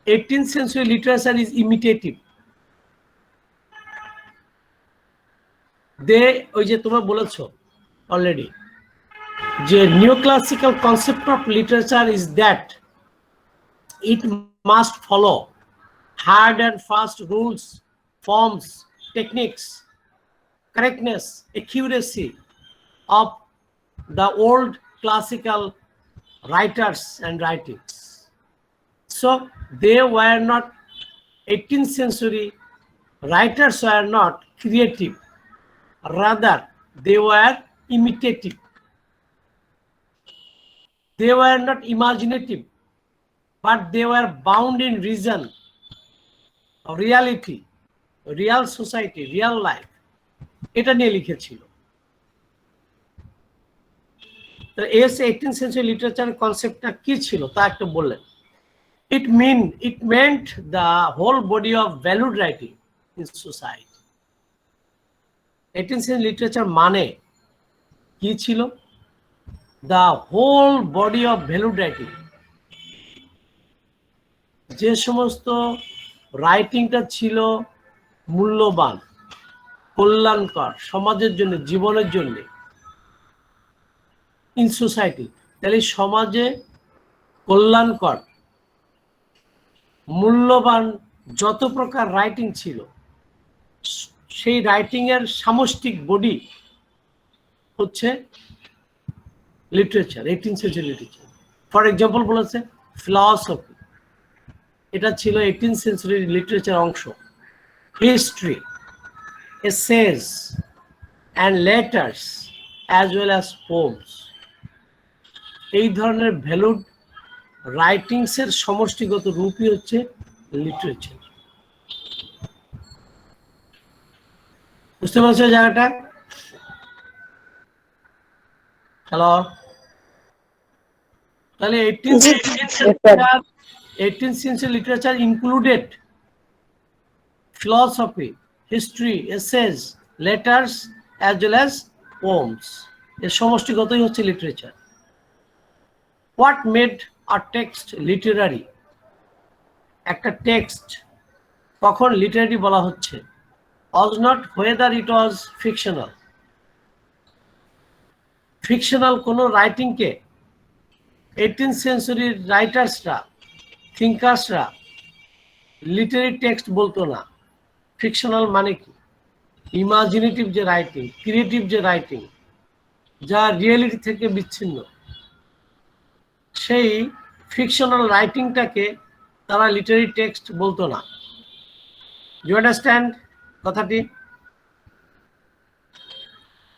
18th century literature is imitative. ওই যে তোমরা বলেছো অলরেডি যে neoclassical concept of literature is that it must follow hard and fast rules, forms, techniques, correctness, accuracy of the old classical writers and writings. So they were not, 18th century writers were not creative, rather they were imitative. They were not imaginative, but they were bound in reason, reality, real society, real life. এটা নিয়ে লিখেছিল। তো S 18th century literature কনসেপ্টটা কি ছিল তা একটু বললেন। It meant the whole body of valued writing in society. 18th century literature মানে কি ছিল? The whole body of valued writing. যে সমস্ত রাইটিংটা ছিল মূল্যবান, কল্যাণকর, সমাজের জন্য, জীবনের জন্য, ইন সোসাইটি। তাহলে সমাজে কল্যাণকর, মূল্যবান যত প্রকার রাইটিং ছিল সেই রাইটিং এর সামষ্টিক বডি হচ্ছে literature, 18th century literature. For example বলেছে ফিলসফি, এটা ছিল 18th century লিটারেচার অংশ। History, essays and letters as well as পোমস, এই ধরনের ভ্যালুড রাইটিংস এর সমষ্টিগত রূপই হচ্ছে লিটারেচার। বুঝতে পারছো জায়গাটা? হ্যালো, তাহলে 18th century literature included philosophy, history, essays, letters as well as poems. এর সমষ্টিগতই হচ্ছে literature. What made a text literary? একটা টেক্সট কখন লিটারারি বলা হচ্ছে? Was not whether it was fictional. Fictional কোন রাইটিংকে 18th century রাইটার্সরা, থিঙ্কার্সরা লিটারারি টেক্সট বলতো না। Fictional মানে কি? ইমাজিনেটিভ যে রাইটিং, ক্রিয়েটিভ যে রাইটিং, যা রিয়েলিটি থেকে বিচ্ছিন্ন, সেই ফিকশনাল রাইটিংটাকে তারা লিটারারি টেক্সট বলতো না। ইউ আন্ডারস্ট্যান্ড কথাটি?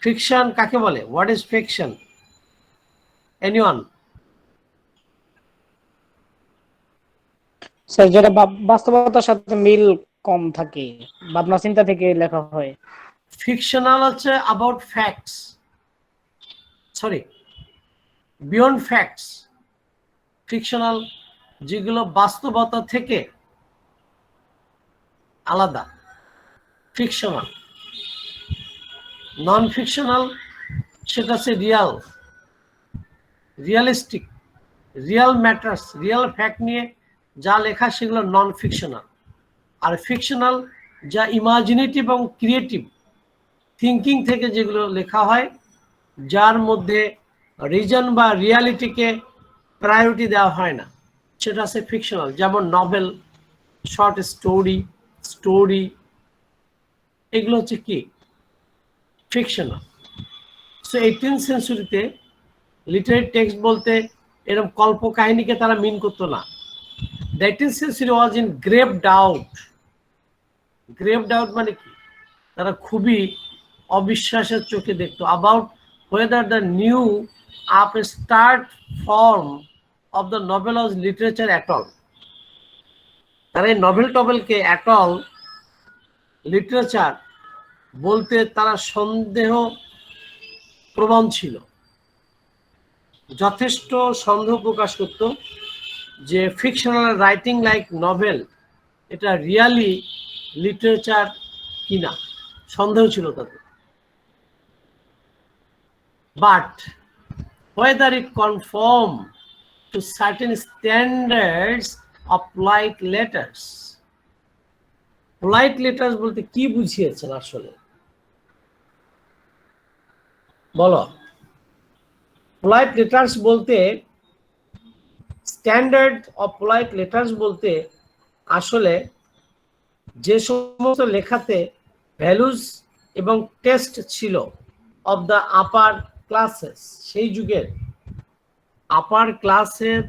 ফিকশন কাকে বলে? What is fiction? Anyone? Sir যেটা বাস্তবতার সাথে মিল কম থাকে, ভাবনা চিন্তা থেকে লেখা হয়। ফিকশনাল হচ্ছে about facts, sorry beyond facts. Fictional যেগুলো বাস্তবতা থেকে আলাদা, ফিকশনাল। নন ফিকশনাল সেটা হচ্ছে Real, realistic, Real matters, Real fact নিয়ে যা লেখা সেগুলো নন ফিকশনাল। আর ফিকশনাল যা ইমাজিনেটিভ এবং ক্রিয়েটিভ থিঙ্কিং থেকে যেগুলো লেখা হয়, যার মধ্যে রিজন বা রিয়ালিটিকে প্রায়োরিটি দেওয়া হয় না, সেটা হচ্ছে ফিকশনাল। যেমন নভেল, শর্ট স্টোরি এগুলো হচ্ছে কি ফিকশনাল। সো 18th সেঞ্চুরিতে লিটারেরি টেক্সট বলতে এরকম কল্প কাহিনীকে তারা মিন করতো না। The 18th century was in grave doubt মানে কি, তারা খুবই অবিশ্বাসের চোখে দেখতো about whether the new upstart form of the novel was literature at all। তারা এই নভেল টভেলকে at all লিটারেচার বলতে তারা সন্দেহ প্রবণ ছিল, যথেষ্ট সন্দেহ প্রকাশ করত যে ফিকশনাল রাইটিং লাইক নভেল এটা রিয়ালি লিটারেচার কিনা, সন্দেহ ছিল তাদের। But whether it conform to certain standards of polite letters। polite letters বলতে কি বুঝিয়েছেন আসলে বলো? polite letters বলতে, স্ট্যান্ডার্ড অফ polite letters বলতে আসলে যে সমস্ত লেখাতে ভ্যালুজ এবং টেস্ট ছিল অফ দ্য আপার ক্লাসেস, সেই যুগের আপার ক্লাসের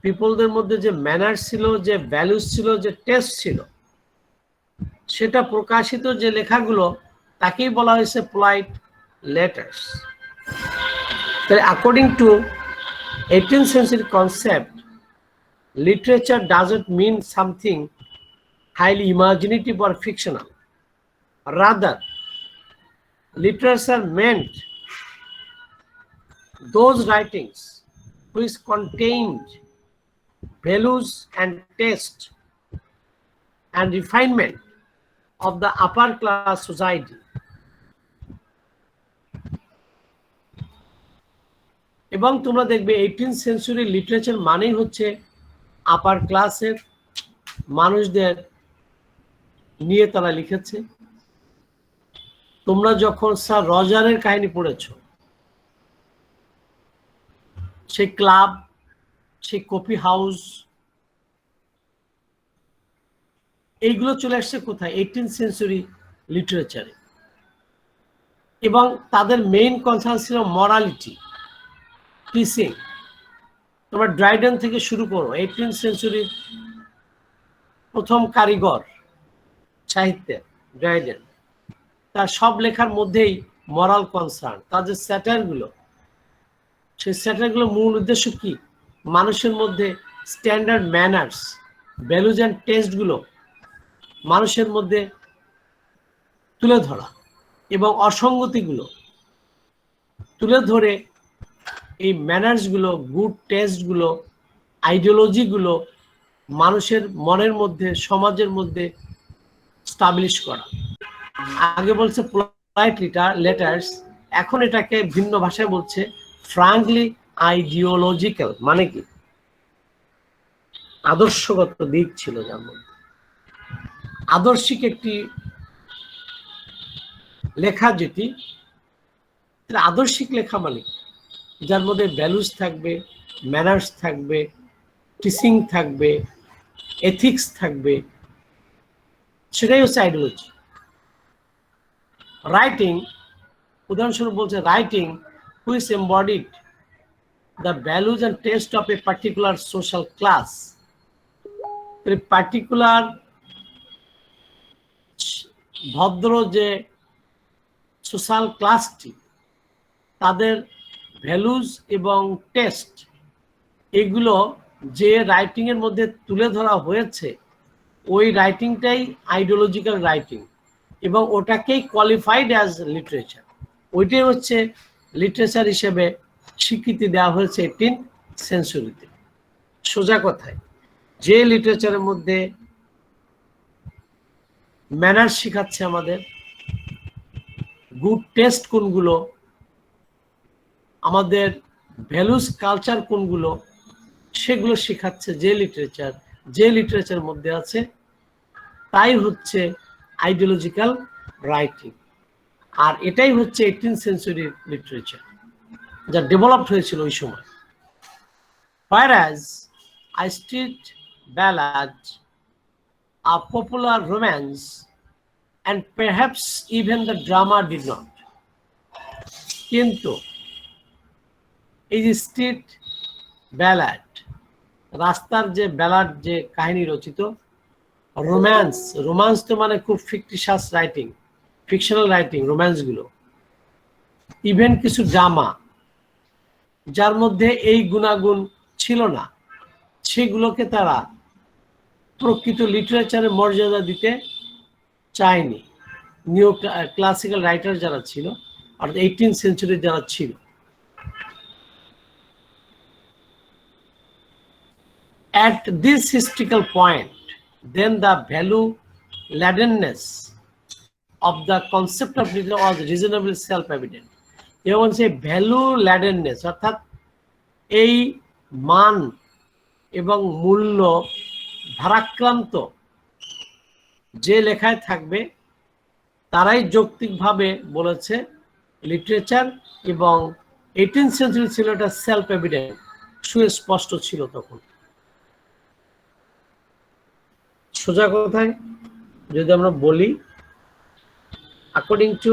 পিপলদের মধ্যে যে ম্যানার ছিল, যে ভ্যালুজ ছিল, যে টেস্ট ছিল, সেটা প্রকাশিত যে লেখাগুলো তাকেই বলা হয়েছে polite letters। তাই according to 18th century concept, literature doesn't mean something highly imaginative or fictional. Rather, literature meant those writings which contained values and taste and refinement of the upper class society। এবং তোমরা দেখবে 18th century literature মানেই হচ্ছে আপার ক্লাসের মানুষদের নিয়ে তারা লিখেছে। তোমরা যখন স্যার রজারের কাহিনী পড়েছো, সেই ক্লাব, সেই কফি হাউস, এইগুলো চলে আসছে কোথায়? 18th century লিটারেচারে। এবং তাদের মেইন কনসার্ন ছিল মরালিটি, টিচিং। তোমার ড্রাইডেন থেকে শুরু করো, 18th century প্রথম কারিগর সাহিত্যের ড্রাইডেন, তার সব লেখার মধ্যেই মরাল কনসার্ন। তার যে স্যাটারগুলো, সেই স্যাটারগুলো মূল উদ্দেশ্য কি? মানুষের মধ্যে স্ট্যান্ডার্ড ম্যানার্স, ভ্যালুজ অ্যান্ড টেস্টগুলো মানুষের মধ্যে তুলে ধরা এবং অসঙ্গতিগুলো তুলে ধরে এই ম্যানার্সগুলো, গুড টেস্টগুলো, আইডিওলজিগুলো মানুষের মনের মধ্যে, সমাজের মধ্যে স্টাবলিশ করা। আগে বলছে পোলাইট লেটার্স, এখন এটাকে ভিন্ন ভাষায় বলছে ফ্রাঙ্কলি আইডিওলজিক্যাল। মানে কি? আদর্শগত দিক ছিল যার মধ্যে। আদর্শিক একটি লেখা, যেটি আদর্শিক লেখা মানে যার মধ্যে ভ্যালুস থাকবে, ম্যানার্স থাকবে, টিচিং থাকবে, এথিক্স থাকবে, সেটাই হচ্ছে আইডিওলজি। রাইটিং, উদাহরণস্বরূপ বলছে writing which embodied the values and taste of a particular social class. Particular ভদ্র যে সোশ্যাল ক্লাসটি, তাদের ভ্যালুজ এবং টেস্ট, এগুলো যে রাইটিং এর মধ্যে তুলে ধরা হয়েছে, ওই রাইটিংটাই আইডিওলজিক্যাল রাইটিং এবং ওটাকেই কোয়ালিফাইড অ্যাজ লিটারেচার। ওইটাই হচ্ছে লিটারেচার হিসেবে স্বীকৃতি দেওয়া হয়েছে 18th সেঞ্চুরিতে। সোজা কথায়, যে লিটারেচারের মধ্যে ম্যানার শিখাচ্ছে আমাদের, গুড টেস্ট কোনগুলো, আমাদের ভ্যালুস কালচার কোনগুলো, সেগুলো শেখাচ্ছে যে লিটারেচার মধ্যে আছে, তাই হচ্ছে আইডিওলজিক্যাল রাইটিং। আর এটাই হচ্ছে 18th সেঞ্চুরির লিটারেচার, যা ডেভেলপড হয়েছিল ওই সময়। Whereas a street ballad a popular romance, and perhaps even the drama did not. কিন্তু এই যে স্ট্রিট ব্যালাড, রাস্তার যে ব্যালাড, যে কাহিনী রচিত, রোম্যান্স তো মানে খুব ফিকটিশাস রাইটিং, ফিকশনাল রাইটিং, রোম্যান্স গুলো, ইভেন কিছু ড্রামা যার মধ্যে এই গুণাগুণ ছিল না, সেগুলোকে তারা প্রকৃত লিটারেচারের মর্যাদা দিতে চায়নি। নিউ ক্লাসিক্যাল রাইটার যারা ছিল, অর্থাৎ 18th সেঞ্চুরি যারা ছিল। At this historical point, then the value-ladeness of the concept of literature was reasonably self-evident. যেমন সেই value-ladeness, অর্থাৎ এই মান এবং মূল্য ভারাক্রান্ত যে লেখায় থাকবে তারাই যৌক্তিকভাবে বলেছে লিটারেচার, এবং 18th সেঞ্চুরি ছিল এটা সেলফ এভিডেন্ট, সুস্পষ্ট ছিল তখন। সোজা কথায় যদি আমরা বলি, according to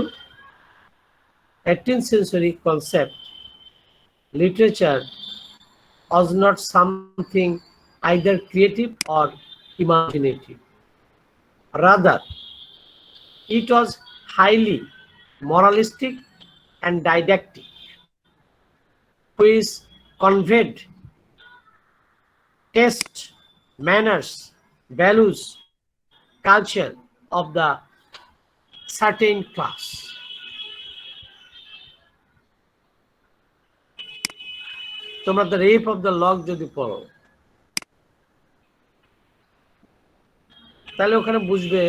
18th century concept, literature was not something either creative or imaginative. Rather, it was highly moralistic and didactic, which conveyed taste, manners, values, culture of the certain class. তোমরা the rape of the lock যদি পড়ো, তাহলে ওখানে বুঝবে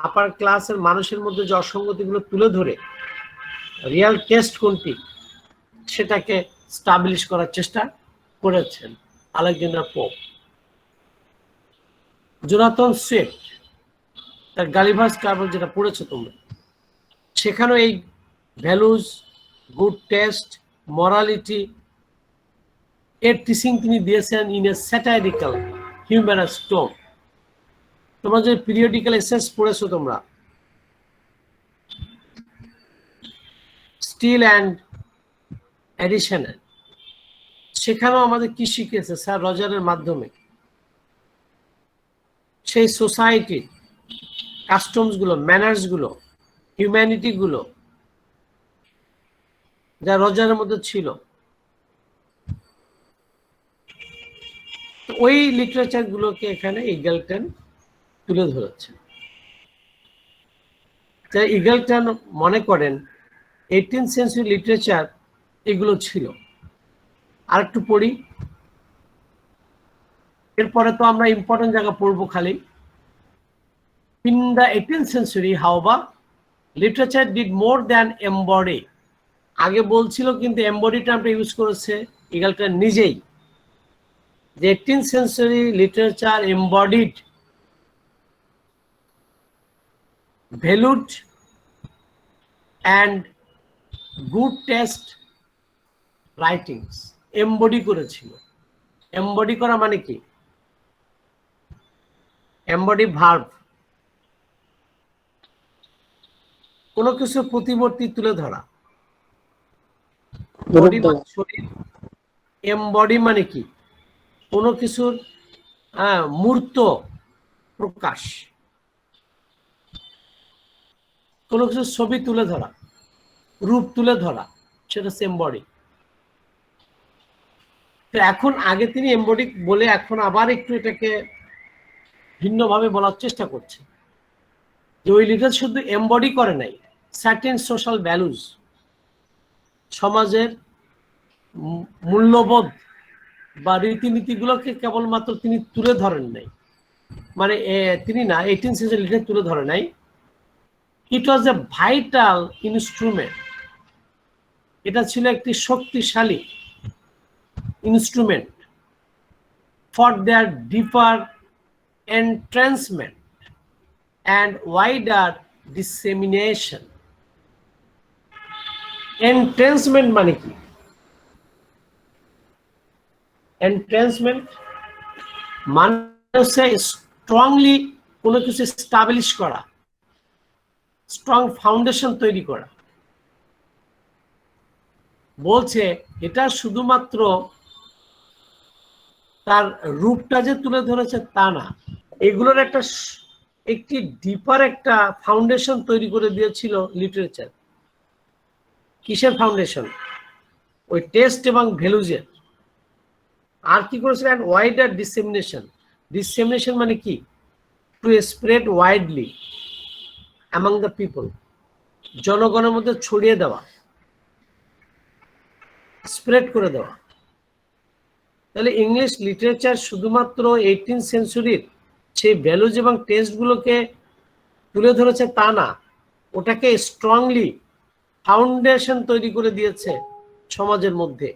আপার ক্লাসের মানুষের মধ্যে যে অসঙ্গতিগুলো তুলে ধরে রিয়াল টেস্ট কোনটি সেটাকে স্টাবলিশ করার চেষ্টা করেছেন আলেকজান্ডার পোপ। জোনাথন সুইফট তার গালিভার্স ট্রাভেল যেটা পড়েছো তোমরা, সেখানেও এই ভ্যালুজ, গুড টেস্ট, মরালিটি এর টিচিং তিনি দিয়েছেন ইন এ স্যাটাইরিক্যাল হিউম্যানাস টোন। তোমরা যে পিরিয়ডিক্যাল এসেস পড়েছো তোমরা, স্টিল অ্যান্ড এডিশনাল, সেখানেও আমাদের কি শিখেছে স্যার রজারের মাধ্যমে, সেই সোসাইটির কাস্টমস গুলো, ম্যানার্স গুলো, হিউম্যানিটি গুলো যা রজারের মধ্যে ছিল, ওই লিটারেচার গুলোকে এখানে ইগলটন তুলে ধরেছে। ইগলটন মনে করেন 18th সেঞ্চুরি লিটারেচার এগুলো ছিল। আর একটু পড়ি, এরপরে তো আমরা ইম্পর্টেন্ট জায়গা পড়বো খালি। In the 18th century, however, literature did more than embody. আগে বলছিল কিন্তু embody টার্মটা ইউজ করেছে ইগলটন নিজেই, যে 18th century literature embodied valued and good taste writings. embody করেছিল। embody করা মানে কি? embody verb, কোনো কিছু প্রতিমূর্তি তুলে ধরা। বডি মানে শরীর, এমবডি মানে কি? কোনো কিছুর মূর্ত প্রকাশ, কোনো কিছুর ছবি তুলে ধরা, রূপ তুলে ধরা, সেটা হচ্ছে এমবডি। তো এখন আগে তিনি এমবডি বলে এখন আবার একটু এটাকে ভিন্নভাবে বলার চেষ্টা করছে, যে ওই লিটার শুধু এমবডি করে নাই সার্টেন সোশ্যাল ভ্যালুজ, সমাজের মূল্যবোধ বা রীতিনীতিগুলোকে কেবলমাত্র তিনি তুলে ধরেন নাই, মানে তিনি না 18th সেঞ্চুরি লিটার তুলে ধরে নাই। ইট ওয়াজ এ ভাইটাল ইনস্ট্রুমেন্ট, এটা ছিল একটি শক্তিশালী instrument for their deeper entrenchment and wider dissemination. Entrancement মানে কি? Entrancement মানে হচ্ছে strongly কোনো কিছু স্টাবলিশ করা, স্ট্রং ফাউন্ডেশন তৈরি করা। বলছে এটা শুধুমাত্র তার রূপটা যে তুলে ধরেছে তা না, এগুলোর একটি ডিপার একটা ফাউন্ডেশন তৈরি করে দিয়েছিল লিটারেচার। কিসের ফাউন্ডেশন? ওই টেস্ট এবং ভ্যালুজের। আর কি করেছিল? And wider dissemination. ডিসেমিনেশন মানে কি? To spread widely among the people, জনগণের মধ্যে ছড়িয়ে দেওয়া, স্প্রেড করে দেওয়া। তাহলে ইংলিশ লিটারেচার শুধুমাত্র 18th সেঞ্চুরির সেই ভ্যালুজ এবং টেস্টগুলোকে তুলে ধরেছে তা না, ওটাকে স্ট্রংলি ফাউন্ডেশন তৈরি করে দিয়েছে সমাজের মধ্যে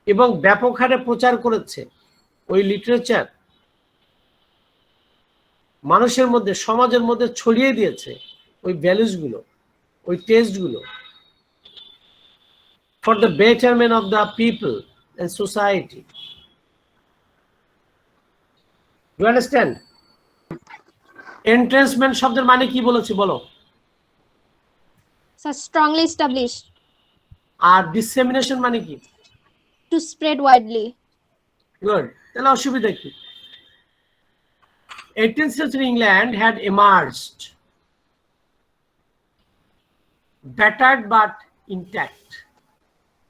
এবং ব্যাপক হারে প্রচার করেছে। ওই লিটারেচার মানুষের মধ্যে, সমাজের মধ্যে ছড়িয়ে দিয়েছে ওই ভ্যালুজগুলো, ওই টেস্টগুলো, for the betterment of the people and society. Do you understand? Entrenchment শব্দের মানে কি বলেছি বলো? So strongly established. আর dissemination মানে কি? To spread widely. Good. তাহলে অসুবিধা কি? 18th century England had emerged battered but intact.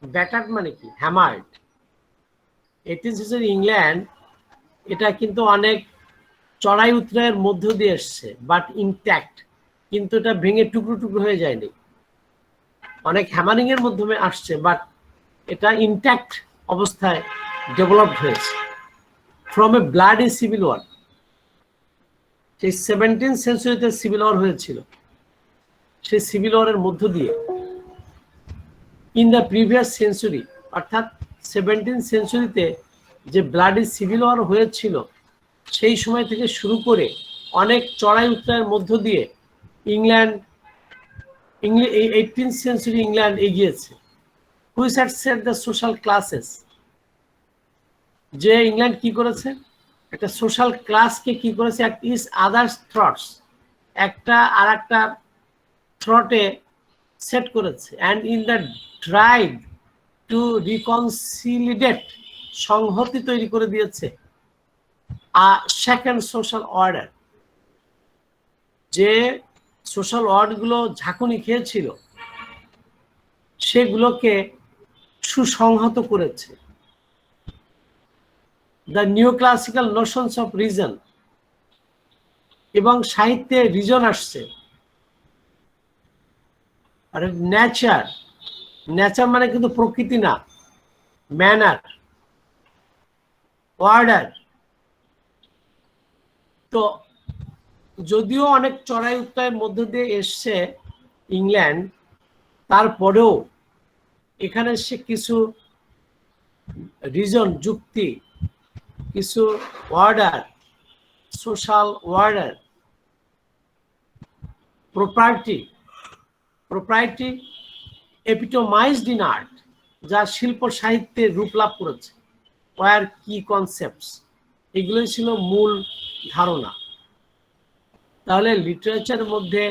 Battered মানে কি? Hammered. 18th century ইংল্যান্ড এটা কিন্তু অনেক চড়াই উতরাইয়ের মধ্য দিয়ে এসছে, বাট ইনট্যাক্ট, কিন্তু এটা ভেঙে টুকরো টুকরো হয়ে যায়নি। অনেক হ্যামারিং এর মাধ্যমে আসছে, বাট এটা ইনট্যাক্ট অবস্থায় ডেভেলপড হয়েছে। From a bloody civil war, সেই 17th সেঞ্চুরিতে সিভিল ওয়ার হয়েছিল, সেই সিভিল ওয়ারের মধ্য দিয়ে ইন দ্য প্রিভিয়াস সেঞ্চুরি, অর্থাৎ 17th সেঞ্চুরিতে যে ব্লাডি সিভিল ওয়ার হয়েছিল সেই সময় থেকে শুরু করে অনেক চড়াই উতরাইয়ের মধ্য দিয়ে ইংল্যান্ড, এই 18th সেঞ্চুরি ইংল্যান্ড এগিয়েছে। Which had set the social classes, যে ইংল্যান্ড কি করেছে? একটা সোশ্যাল ক্লাসকে কি করেছে? ইজ আদার্স থ্রটস, একটা আর একটা থ্রটে সেট করেছে। And in the drive to reconsolidate, সংহতি তৈরি করে দিয়েছে সেকেন্ড সোশ্যাল অর্ডার। যে সোশ্যাল অর্ডারগুলো ঝাঁকুনি খেয়েছিল সেগুলোকে সুসংহত করেছে। The new classical notions of reason, এবং সাহিত্যে রিজন আসছে। আর নেচার, নেচার মানে কিন্তু প্রকৃতি না, ম্যানার, অর্ডার। তো যদিও অনেক চড়াই উতরাইয়ের মধ্য দিয়ে এসছে ইংল্যান্ড, তারপরেও এখানে সে কিছু রিজন, যুক্তি, কিছু order, social order, property epitomised in art, যা শিল্প সাহিত্যে রূপ লাভ করেছে। ওয়ার কি কনসেপ্টস, এগুলোই ছিল মূল ধারণা। তাহলে লিটারেচারের মধ্যে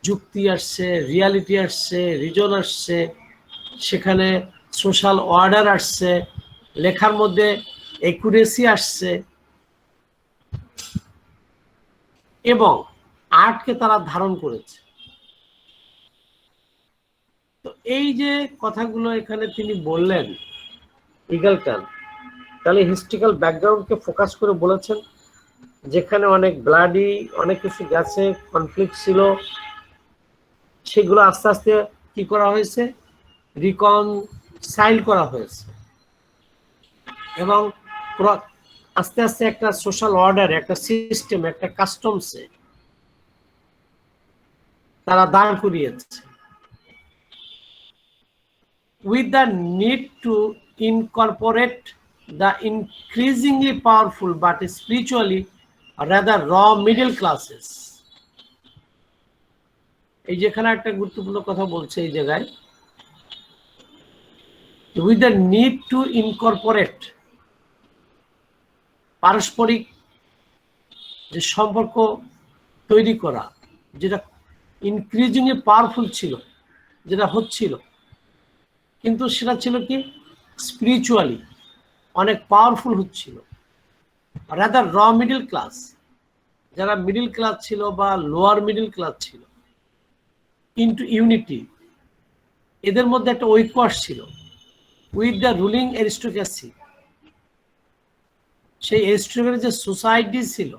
যুক্তি আসছে, রিয়ালিটি আসছে, রিজন আসছে, সেখানে সোশ্যাল অর্ডার আসছে, লেখার মধ্যে একুরেসি আসছে, এবং আর্টকে তারা ধারণ করেছে। তো এই যে কথাগুলো এখানে তিনি বললেন ইগলটন, তাহলে হিস্ট্রিক্যাল ব্যাকগ্রাউন্ডকে ফোকাস করে বলেছেন, যেখানে অনেক ব্লাডি, অনেক কিছু গেছে, কনফ্লিক্ট ছিল, সেগুলো আস্তে আস্তে কি করা হয়েছে? রিকনসাইল করা হয়েছে, এবং আস্তে আস্তে একটা সোশ্যাল অর্ডার, একটা সিস্টেম, একটা কাস্টমসে তারা দাঁড় করিয়েছে। With the need to incorporate the increasingly powerful but spiritually rather raw middle classes. এই যেখানে একটা গুরুত্বপূর্ণ কথা বলছে এই জায়গায়, with the need to incorporate, পারস্পরিক যে সম্পর্ক তৈরি করা, যেটা ইনক্রিজিংলি পাওয়ারফুল ছিল, যেটা হচ্ছিল, কিন্তু সেটা ছিল কি স্পিরিচুয়ালি অনেক পাওয়ারফুল হচ্ছিল। রাদার র মিডল ক্লাস, যারা মিডল ক্লাস ছিল বা লোয়ার মিডল ক্লাস ছিল, ইনটু ইউনিটি, এদের মধ্যে একটা ঐক্য আসছিল উইথ দ্য রুলিং অ্যারিস্টোক্রেসি। সেই অ্যারিস্টোক্রেটিক যে সোসাইটি ছিল,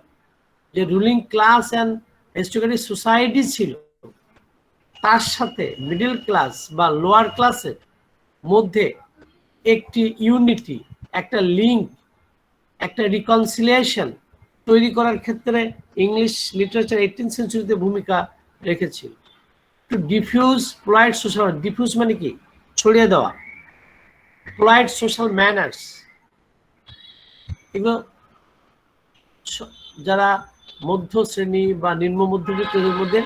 যে ruling class and aristocratic society ছিল, তার সাথে মিডল ক্লাস বা লোয়ার ক্লাসের মধ্যে একটি ইউনিটি, একটা লিঙ্ক, একটা রিকনসিলিয়েশন তৈরি করার ক্ষেত্রে ইংলিশ লিটারেচার 18th সেঞ্চুরিতে ভূমিকা রেখেছিল। To diffuse polite social, diffuse মানে কি ছড়িয়ে দেওয়া, পোলাইট সোশ্যাল ম্যানার্স, এগুলো যারা মধ্য শ্রেণী বা নিম্ন মধ্যবিত্তদের মধ্যে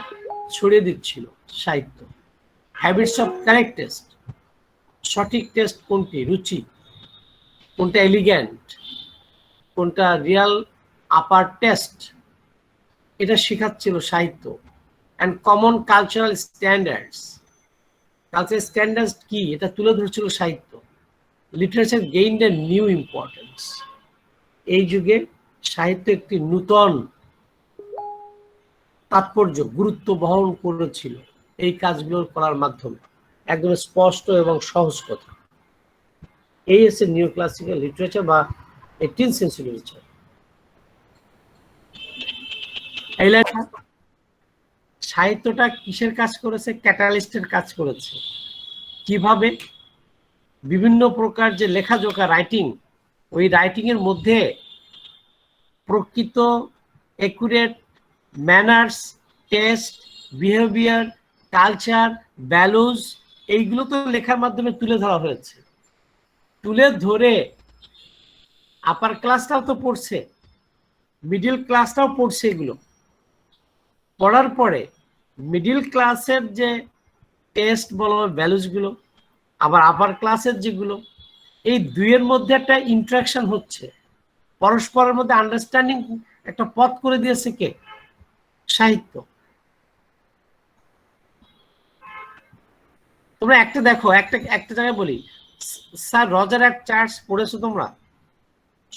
ছড়িয়ে দিচ্ছিল সাহিত্য। হ্যাবিটস অফ কারেক্ট টেস্ট, সঠিক টেস্ট কোনটি, রুচি কোনটা, এলিগ্যান্ট কোনটা, রিয়াল আপার টেস্ট, এটা শেখাচ্ছিল সাহিত্য। And common cultural standards, cultural standards কি এটা তুলে ধরছিল সাহিত্য। Literature gained a new importance, এই যুগে সাহিত্য একটি নূতন তাৎপর্য, গুরুত্ব বহন করেছিল এই কাজগুলো করার মাধ্যমে। একদম স্পষ্ট এবং সহজ কথা। এই হচ্ছে নিউ ক্লাসিক্যাল লিটারেচার বা 18th সেঞ্চুরি লিটারেচার। এই লেখা সাহিত্যটা কিসের কাজ করেছে? ক্যাটালিস্টের কাজ করেছে। কিভাবে? বিভিন্ন প্রকার যে লেখাজোখা রাইটিং, ওই রাইটিং এর মধ্যে প্রকৃত accurate manners, test, behaviour, culture, values, এইগুলো তো লেখার মাধ্যমে তুলে ধরা হয়েছে। তুলে ধরে আপার ক্লাসটাও তো পড়ছে, মিডিল ক্লাসটাও পড়ছে। এগুলো পড়ার পরে মিডিল ক্লাসের যে টেস্ট বলো, ভ্যালুজগুলো, আবার আপার ক্লাসের যেগুলো, এই দুইয়ের মধ্যে একটা ইন্টারাকশন হচ্ছে, পরস্পরের মধ্যে আন্ডারস্ট্যান্ডিং একটা পথ করে দিয়েছে কে? সাহিত্য। তোমরা একটা দেখো, একটা জায়গায় বলি, স্যার রজার অ্যাট চার্চ পড়েছো তোমরা?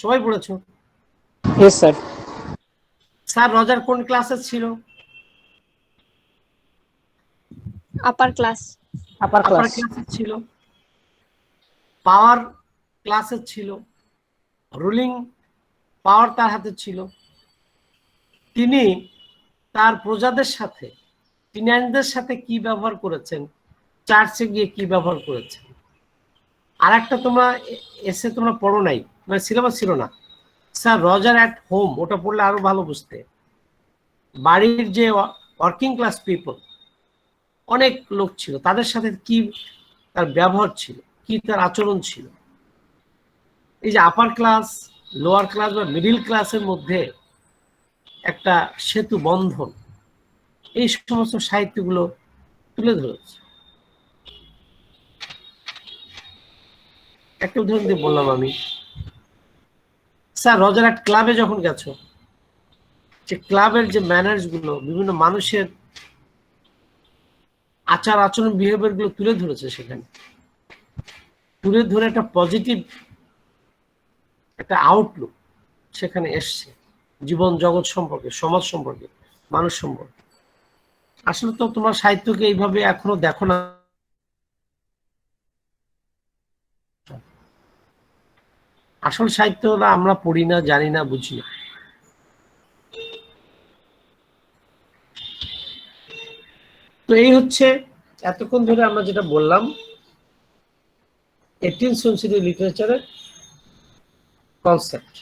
সবাই পড়েছো? Yes sir. স্যার রজার কোন ক্লাসে ছিল? Upper class. Upper upper class. ক্লাসে ছিল, পাওয়ার ক্লাসে ছিল, রুলিং পাওয়ার তার হাতে ছিল। তিনি তার প্রজাদের সাথে, টিনেজারদের সাথে কি ব্যবহার করেছেন, চার্চে গিয়ে কি ব্যবহার করেছেন। আর একটা তোমরা এসে তোমরা পড়ো নাই, মানে সিলেবাস ছিল না, স্যার রজার অ্যাট হোম, ওটা পড়লে আরো ভালো বুঝতে। বাড়ির যে ওয়ার্কিং ক্লাস পিপল, অনেক লোক ছিল, তাদের সাথে কি তার ব্যবহার ছিল, কি তার আচরণ ছিল। এই যে আপার ক্লাস, লোয়ার ক্লাস বা মিডিল ক্লাসের মধ্যে একটা সেতু বন্ধন, এই সমস্ত সাহিত্যগুলো তুলে ধরেছে। একটা উদাহরণ দিয়ে বললাম আমি, স্যার রজার অ্যাট ক্লাবে যখন গেছো, যে ক্লাবের যে ম্যানার্স গুলো, বিভিন্ন মানুষের আচার আচরণ, বিহেভিয়ার গুলো তুলে ধরেছে। সেখানে তুলে ধরে একটা পজিটিভ একটা আউটলুক সেখানে এসছে, জীবন জগৎ সম্পর্কে, সমাজ সম্পর্কে, মানুষ সম্পর্কে। আসলে তো তোমার সাহিত্যকে এইভাবে এখনো দেখো না। আসল সাহিত্যটা আমরা পড়ি না, জানি না, বুঝি না। তো এই হচ্ছে এতক্ষণ ধরে আমরা যেটা বললাম 18th সেঞ্চুরি লিটারেচারের কনসেপ্ট।